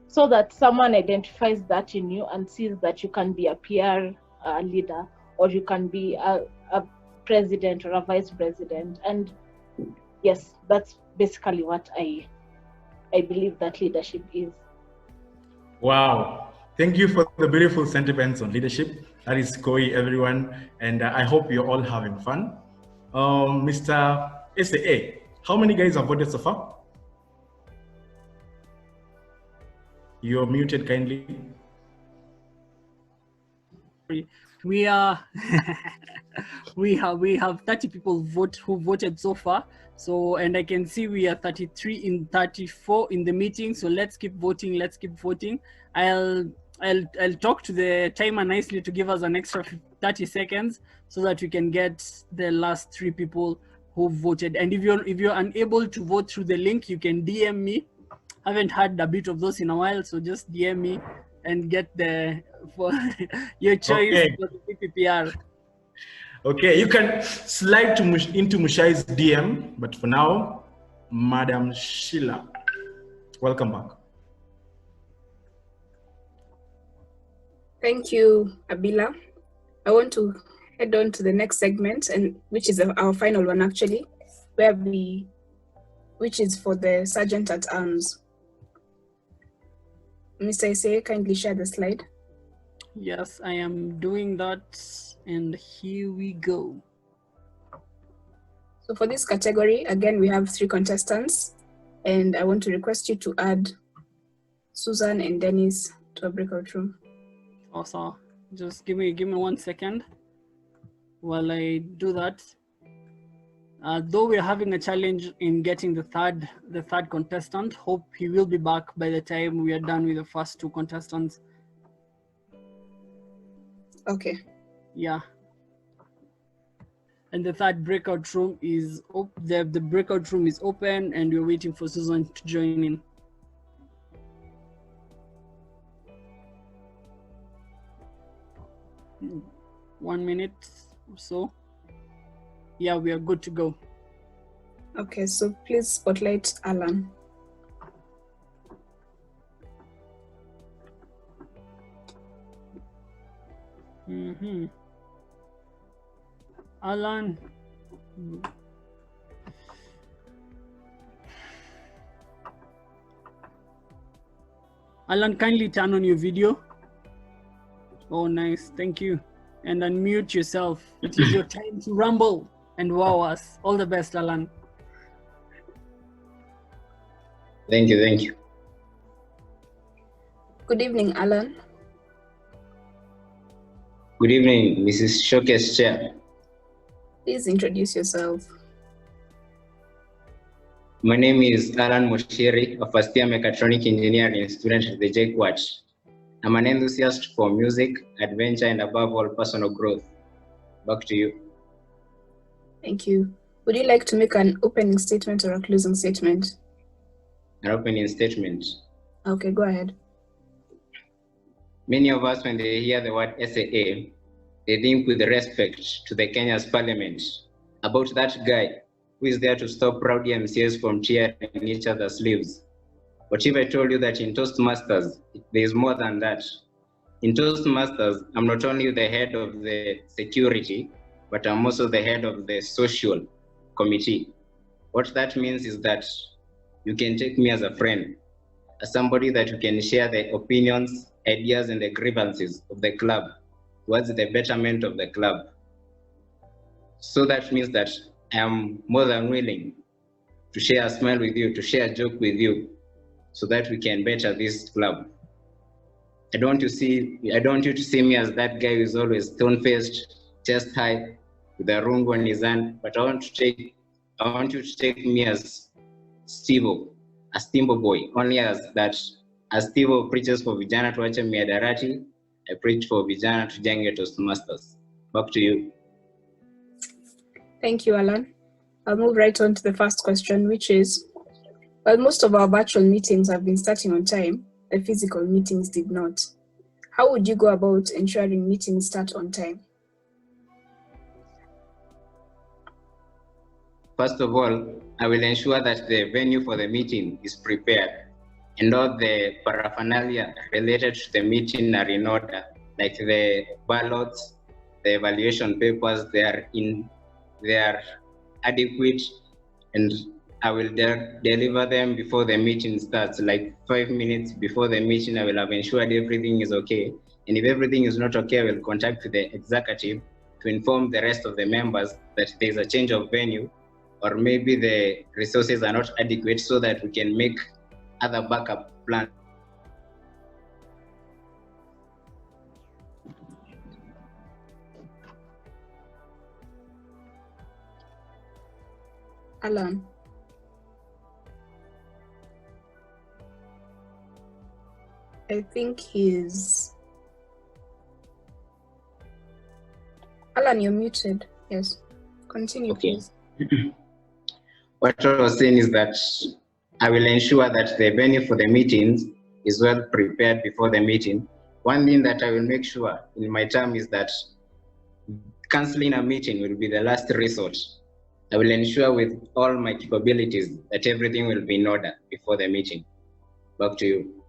so that someone identifies that in you and sees that you can be a peer leader, or you can be a president or a vice president. And yes, that's basically what I believe that leadership is.
Wow. Thank you for the beautiful sentiments on leadership. That is Koi, everyone. And I hope you're all having fun. Mr. SAA, how many guys have voted so far? You're muted kindly.
We are we have 30 people who voted so far. So, and I can see we are 33 in 34 in the meeting. So let's keep voting. Let's keep voting. I'll talk to the timer nicely to give us an extra 30 seconds so that we can get the last 3 people who voted. And if you're unable to vote through the link, you can DM me. I haven't had a bit of those in a while, so just DM me and get for your choice for the PPPR.
Okay, you can slide into Mushai's DM, but for now, Madam Sheila, welcome back.
Thank you, Abila. I want to head on to the next segment, and which is our final one actually, which is for the Sergeant at Arms. Mr. Isay, kindly share the slide.
Yes, I am doing that, and here we go.
So for this category, again, we have 3 contestants, and I want to request you to add Susan and Dennis to a breakout room.
Also, just give me 1 second while I do that. Though we're having a challenge in getting the third contestant, hope he will be back by the time we are done with the first 2 contestants.
Okay.
Yeah. And the third breakout room is the breakout room is open, and we're waiting for Susan to join in. One minute or so. Yeah, we are good to go.
Okay, so please spotlight Alan.
Alan. Alan, kindly turn on your video. Oh, nice. Thank you. And unmute yourself. It is your time to rumble and wow us. All the best, Alan.
Thank you, thank you.
Good evening, Alan.
Good evening, Mrs. Showcase Chair.
Please introduce yourself.
My name is Alan Moshiri, a first-year mechatronic engineering student at the JKUAT. I'm an enthusiast for music, adventure, and above all, personal growth. Back to you.
Thank you. Would you like to make an opening statement or a closing statement?
An opening statement.
Okay, go ahead.
Many of us, when they hear the word SAA, they think with respect to the Kenya's parliament about that guy who is there to stop proud MCAs from cheering each other's sleeves. But if I told you that in Toastmasters, there is more than that. In Toastmasters, I'm not only the head of the security, but I'm also the head of the social committee. What that means is that you can take me as a friend. as somebody that you can share the opinions, ideas, and the grievances of the club towards the betterment of the club. So that means that I am more than willing to share a smile with you, to share a joke with you, so that we can better this club. I don't want you to see me as that guy who is always stone-faced, chest high, with a rungu on his hand, but I want you to take me as Steve-O, a Steambo boy, only as that, as Steve-O preaches for vijana tuache miadarati, I preach for vijana tujenge Toastmasters. Back to you.
Thank you, Alan. I'll move right on to the first question, which is, while most of our virtual meetings have been starting on time, the physical meetings did not. How would you go about ensuring meetings start on time?
First of all, I will ensure that the venue for the meeting is prepared and all the paraphernalia related to the meeting are in order, like the ballots, the evaluation papers, they are adequate, and I will deliver them before the meeting starts, like 5 minutes before the meeting. I will have ensured everything is okay. And if everything is not okay, I will contact the executive to inform the rest of the members that there's a change of venue, or maybe the resources are not adequate, so that we can make other backup plans.
Alan. I think Alan, you're muted. Yes. Continue,
Okay.
please.
What I was saying is that I will ensure that the venue for the meetings is well prepared before the meeting. One thing that I will make sure in my term is that canceling a meeting will be the last resort. I will ensure with all my capabilities that everything will be in order before the meeting. Back to you.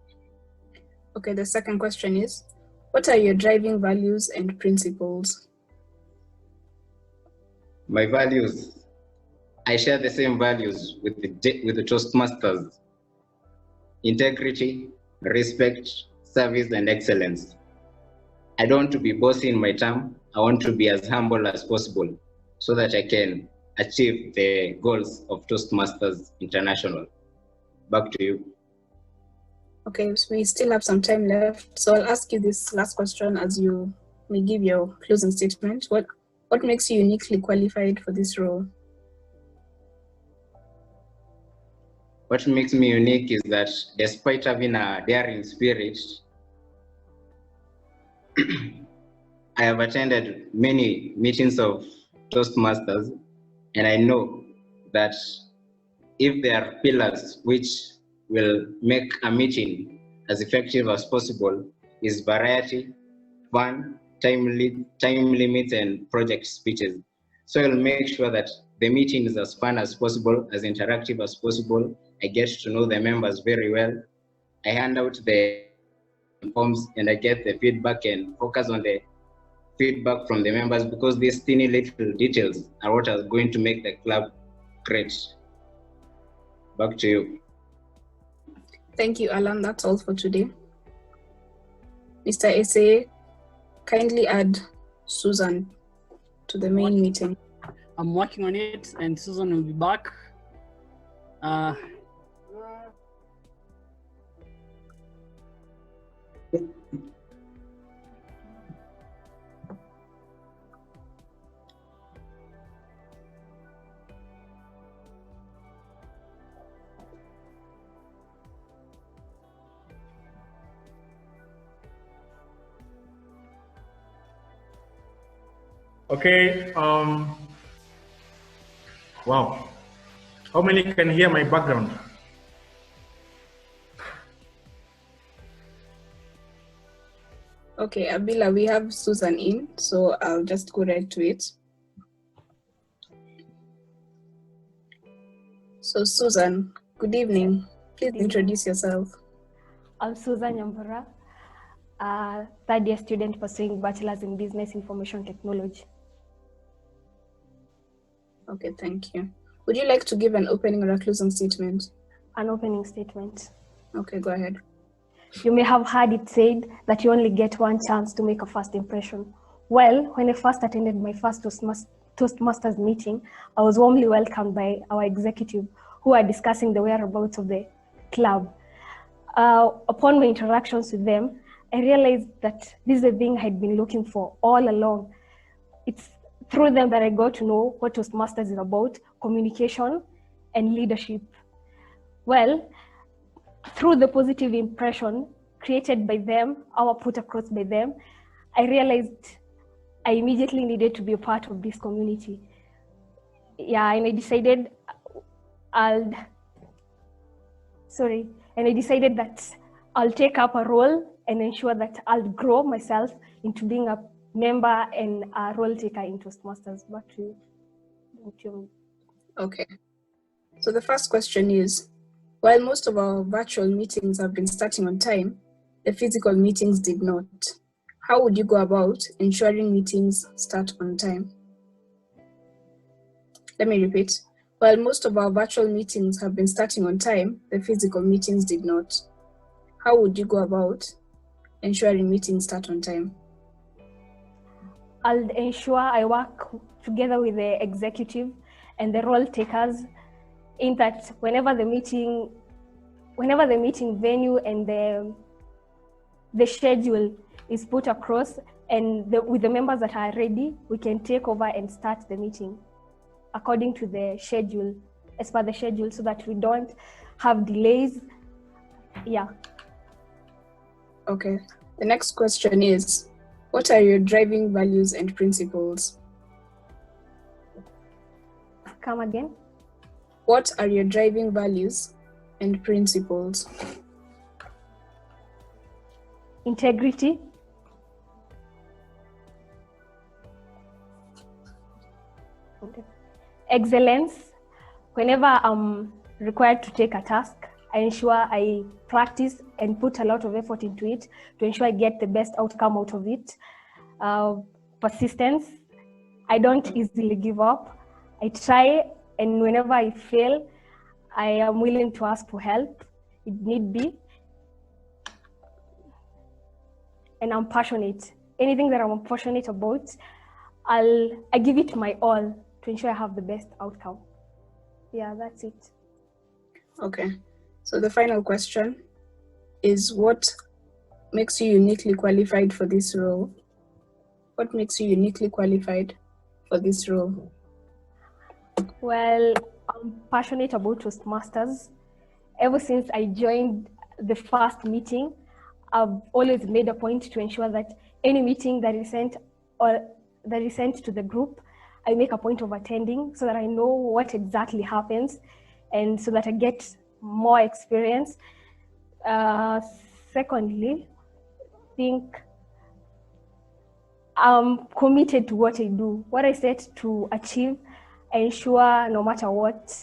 Okay, the second question is, what are your driving values and principles?
My values, I share the same values with the Toastmasters: integrity, respect, service, and excellence. I don't want to be bossy in my term. I want to be as humble as possible so that I can achieve the goals of Toastmasters International. Back to you.
Okay, so we still have some time left. So I'll ask you this last question as you may give your closing statement. What makes you uniquely qualified for this role?
What makes me unique is that despite having a daring spirit, I have attended many meetings of Toastmasters, and I know that if there are pillars which will make a meeting as effective as possible, is variety, fun, time limits, and project speeches. So I'll make sure that the meeting is as fun as possible, as interactive as possible. I get to know the members very well. I hand out the forms and I get the feedback and focus on the feedback from the members, because these teeny little details are what are going to make the club great. Back to you.
Thank you, Alan. That's all for today. Mr. Ese, kindly add Susan to the main meeting.
I'm working on it, and Susan will be back.
Okay. Wow. How many can hear my background?
Okay, Abila, we have Susan in, so I'll just go right to it. So Susan, good evening. Please introduce yourself.
I'm Susan Nyambura, a third-year student pursuing Bachelor's in Business Information Technology.
Okay, thank you. Would you like to give an opening or a closing statement?
An opening statement.
Okay, go ahead.
You may have heard it said that you only get one chance to make a first impression. Well, when I first attended my first Toastmasters meeting, I was warmly welcomed by our executive who were discussing the whereabouts of the club. Upon my interactions with them, I realized that this is the thing I'd been looking for all along. It's through them that I got to know what Toastmasters is about, communication and leadership. Well, through the positive impression created by them, or put across by them, I realized I immediately needed to be a part of this community. Yeah, and I decided that I'll take up a role and ensure that I'll grow myself into being a member and a role taker in Toastmasters. Back to you.
Okay. So the first question is, while most of our virtual meetings have been starting on time, the physical meetings did not. How would you go about ensuring meetings start on time? Let me repeat. While most of our virtual meetings have been starting on time, the physical meetings did not. How would you go about ensuring meetings start on time?
I'll ensure I work together with the executive and the role takers in that whenever the meeting venue and the schedule is put across and with the members that are ready, we can take over and start the meeting according to the schedule, as per the schedule, so that we don't have delays. Yeah.
Okay. The next question is, what are your driving values and principles?
Come again?
What are your driving values and principles?
Integrity, excellence. Whenever I'm required to take a task, I ensure I practice and put a lot of effort into it to ensure I get the best outcome out of it. Persistence, I don't easily give up. I try, and whenever I fail, I am willing to ask for help if need be. And I'm passionate. Anything that I'm passionate about, I give it my all to ensure I have the best outcome. Yeah, that's it.
Okay. So the final question is, what makes you uniquely qualified for this role? What makes you uniquely qualified for this role?
Well, I'm passionate about Toastmasters. Ever since I joined the first meeting, I've always made a point to ensure that any meeting that is sent to the group, I make a point of attending so that I know what exactly happens and so that I get more experience. Secondly, I think I'm committed to what I do. What I set to achieve, I ensure no matter what,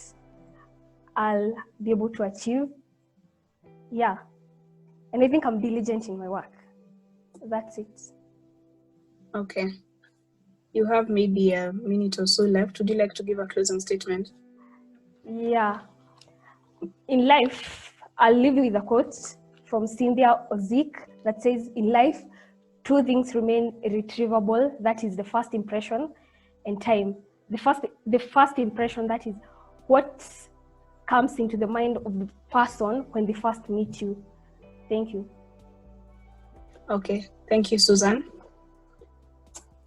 I'll be able to achieve. Yeah. And I think I'm diligent in my work. That's it.
Okay. You have maybe a minute or so left. Would you like to give a closing statement?
Yeah. In life, I'll leave you with a quote from Cynthia Ozick that says, in life, two things remain irretrievable. That is the first impression and time. The first impression, that is what comes into the mind of the person when they first meet you. Thank you.
Okay, thank you, Susan.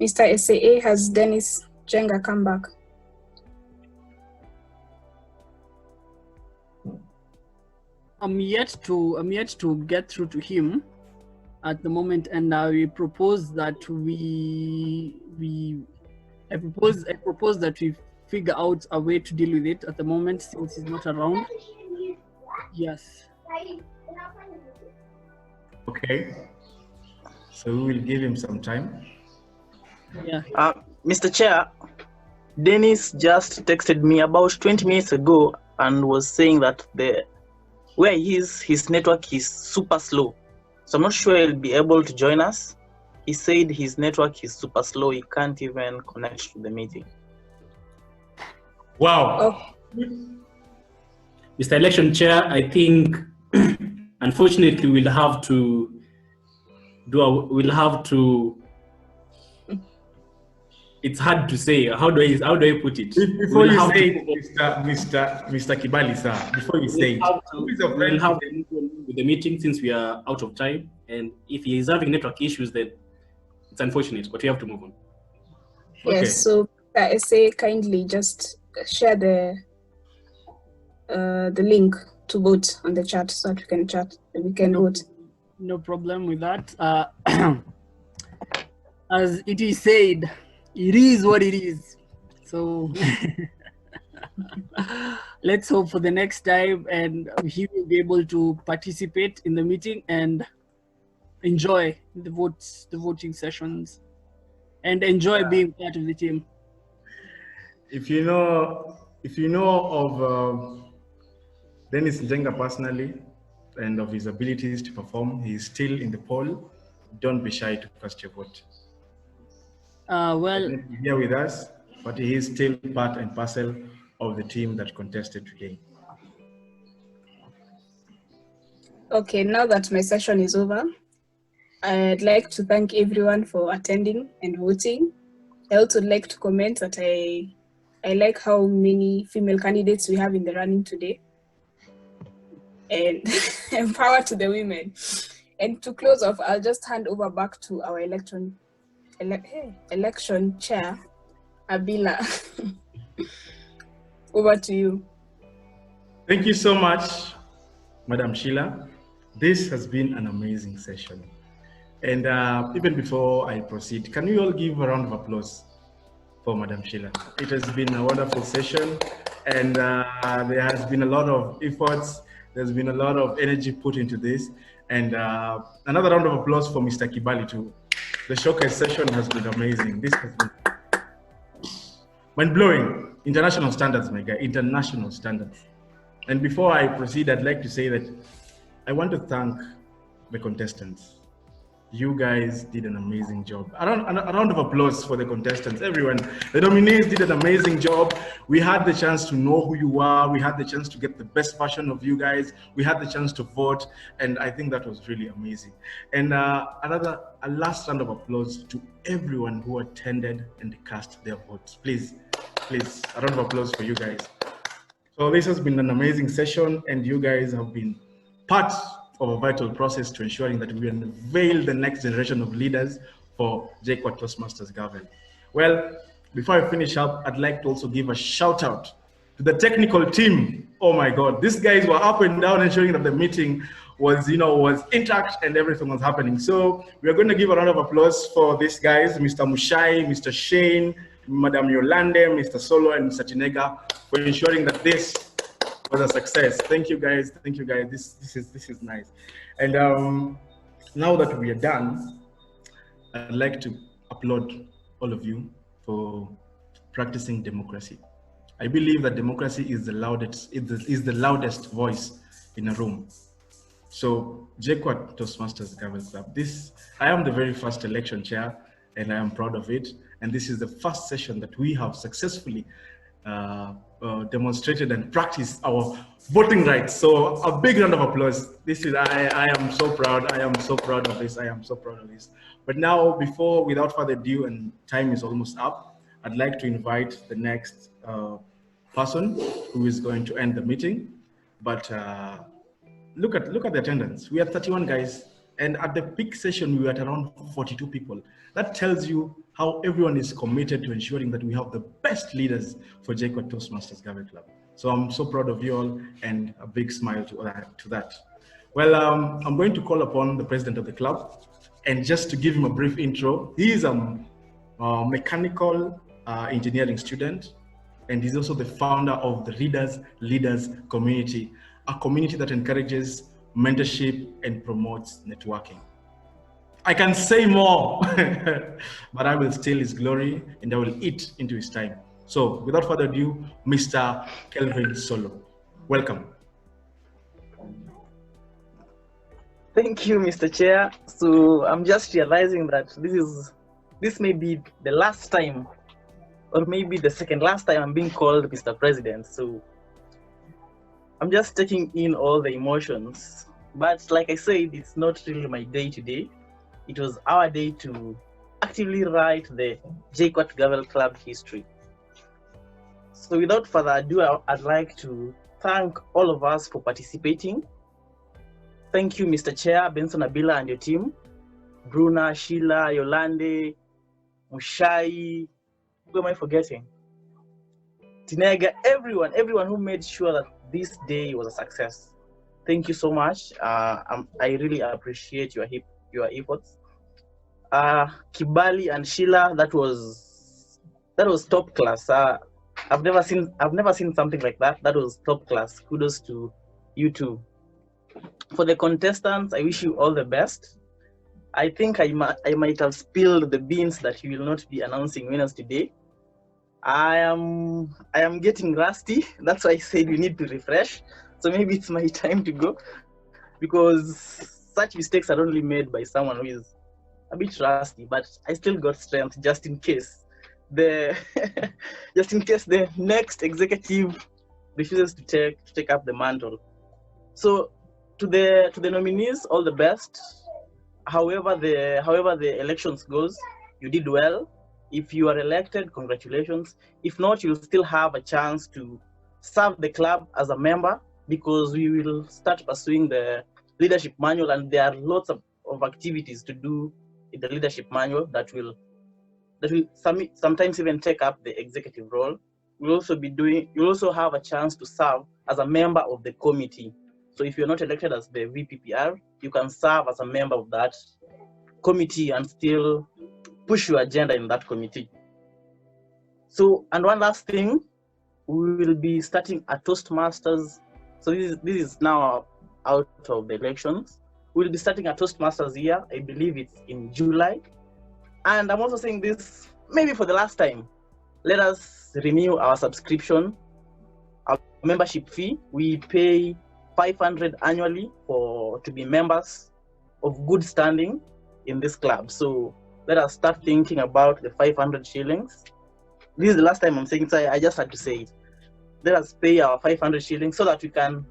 Mr. SAA, has Dennis Jenga come back?
I'm yet to get through to him at the moment, and I propose that I propose that we figure out a way to deal with it at the moment since he's not around. Yes.
Okay. So we will give him some time.
Yeah.
Mr. Chair, Dennis just texted me about 20 minutes ago and was saying that where he is, his network is super slow. So I'm not sure he'll be able to join us. He said his network is super slow. He can't even connect to the meeting.
Wow.
Mr. Election Chair, I think Unfortunately, we'll have to it's hard to say. How do I put it?
Before you say it, Mr. Kibali, sir, before you say it,
we'll have to move on with the meeting since we are out of time. And if he is having network issues, then it's unfortunate, but we have to move on.
Yes, so I say kindly just share the link to vote on the chat so that we can vote.
No problem with that. As it is said, it is what it is. So let's hope for the next time and he will be able to participate in the meeting and enjoy the voting sessions, and enjoy being part of the team.
If you know of Dennis Njenga personally and of his abilities to perform, he is still in the poll. Don't be shy to cast your vote.
Well,
He's here with us, but he is still part and parcel of the team that contested today.
Okay, now that my session is over, I'd like to thank everyone for attending and voting. I also would like to comment that I like how many female candidates we have in the running today. And empower to the women. And to close off, I'll just hand over back to our election chair, Abila. Over to you.
Thank you so much, Madam Sheila. This has been an amazing session. And even before I proceed, can you all give a round of applause for Madam Sheila? It has been a wonderful session, and there has been a lot of efforts. There's been a lot of energy put into this. And another round of applause for Mr. Kibali too. The showcase session has been amazing. This has been mind-blowing. International standards, my guy, international standards. And before I proceed, I'd like to say that I want to thank the contestants. You guys did an amazing job. A round of applause for the contestants, everyone. The nominees did an amazing job. We had the chance to know who you are. We had the chance to get the best version of you guys. We had the chance to vote. And I think that was really amazing. And a last round of applause to everyone who attended and cast their votes. Please, a round of applause for you guys. So this has been an amazing session, and you guys have been part of a vital process to ensuring that we unveil the next generation of leaders for JKUAT Toastmasters Gavel. Well, before I finish up, I'd like to also give a shout out to the technical team. Oh my God, these guys were up and down ensuring that the meeting was intact and everything was happening. So we are going to give a round of applause for these guys, Mr. Mushai, Mr. Shane, Madam Yolande, Mr. Solo, and Mr. Chinega, for ensuring that this was a success. Thank you guys. Thank you guys. This is nice. And now that we are done, I'd like to applaud all of you for practicing democracy. I believe that democracy is the loudest voice in a room. So JKUAT Toastmasters Gavel Club. I am the very first election chair, and I am proud of it. And this is the first session that we have successfully demonstrated and practiced our voting rights. So a big round of applause. I am so proud. I am so proud of this. I am so proud of this. But now, without further ado, and time is almost up, I'd like to invite the next person who is going to end the meeting. But look at the attendance. We are 31 guys, and at the peak session, we were at around 42 people. That tells you how everyone is committed to ensuring that we have the best leaders for JKUAT Toastmasters Gavel Club. So I'm so proud of you all, and a big smile to that. Well, I'm going to call upon the president of the club, and just to give him a brief intro, he is a mechanical engineering student, and he's also the founder of the Leaders community, a community that encourages mentorship and promotes networking. I can say more, but I will steal his glory and I will eat into his time. So without further ado, Mr. Kelvin Solo, welcome.
Thank you, Mr. Chair. So I'm just realizing that this may be the last time, or maybe the second last time I'm being called Mr. President. So I'm just taking in all the emotions. But like I said, it's not really my day today. It was our day to actively write the JKUAT Gavel Club history. So without further ado, I'd like to thank all of us for participating. Thank you, Mr. Chair, Benson Abila and your team. Brunner, Sheila, Yolande, Mushai, who am I forgetting? Tinega, everyone who made sure that this day was a success. Thank you so much. I really appreciate your efforts. Kibali and Sheila, that was top class. I've never seen something like that. That was top class. Kudos to you two. For the contestants, I wish you all the best. I think I might have spilled the beans that you will not be announcing winners today. I am getting rusty. That's why I said we need to refresh. So maybe it's my time to go, because such mistakes are only made by someone who is a bit rusty. But I still got strength just in case the next executive refuses to take up the mantle. So to the nominees, all the best. However the elections goes, you did well. If you are elected, congratulations. If not, you'll still have a chance to serve the club as a member, because we will start pursuing the leadership manual, and there are lots of activities to do in the leadership manual that will sometimes even take up the executive role. You'll also have a chance to serve as a member of the committee. So if you're not elected as the VPPR, you can serve as a member of that committee and still push your agenda in that committee. So, and one last thing, we will be starting a Toastmasters. So this is now out of the elections. We'll be starting a Toastmasters year. I believe it's in July. And I'm also saying this maybe for the last time. Let us renew our subscription, our membership fee. We pay 500 annually to be members of good standing in this club. So let us start thinking about the 500 shillings. This is the last time I'm saying it, so I just had to say it. Let us pay our 500 shillings so that we can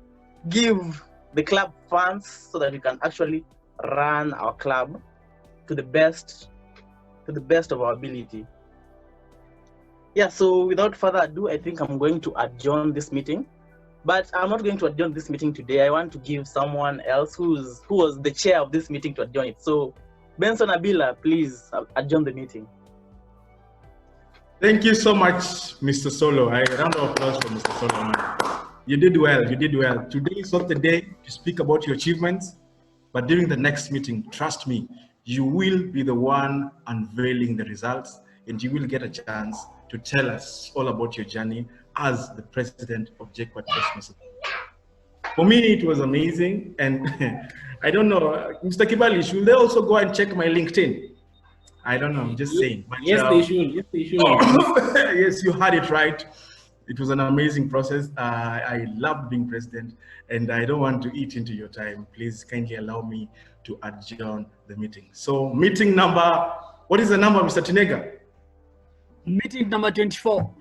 give the club funds, so that we can actually run our club to the best of our ability. Yeah, so without further ado, I think I'm going to adjourn this meeting. But I'm not going to adjourn this meeting today. I want to give someone else who was the chair of this meeting to adjourn it. So, Benson Abila, please adjourn the meeting.
Thank you so much, Mr. Solo. A round of applause for Mr. Solo. You did well. Today is not the day to speak about your achievements, but during the next meeting, trust me, you will be the one unveiling the results, and you will get a chance to tell us all about your journey as the president of JKUAT Toastmasters. For me, it was amazing, and I don't know, Mr. Kibali, should they also go and check my LinkedIn? I don't know, I'm just saying. But,
yes, they should. Yes, they should.
Yes, you had it right. It was an amazing process. I loved being president, and I don't want to eat into your time. Please kindly allow me to adjourn the meeting. So meeting number, what is the number, Mr. Tinega?
Meeting number 24.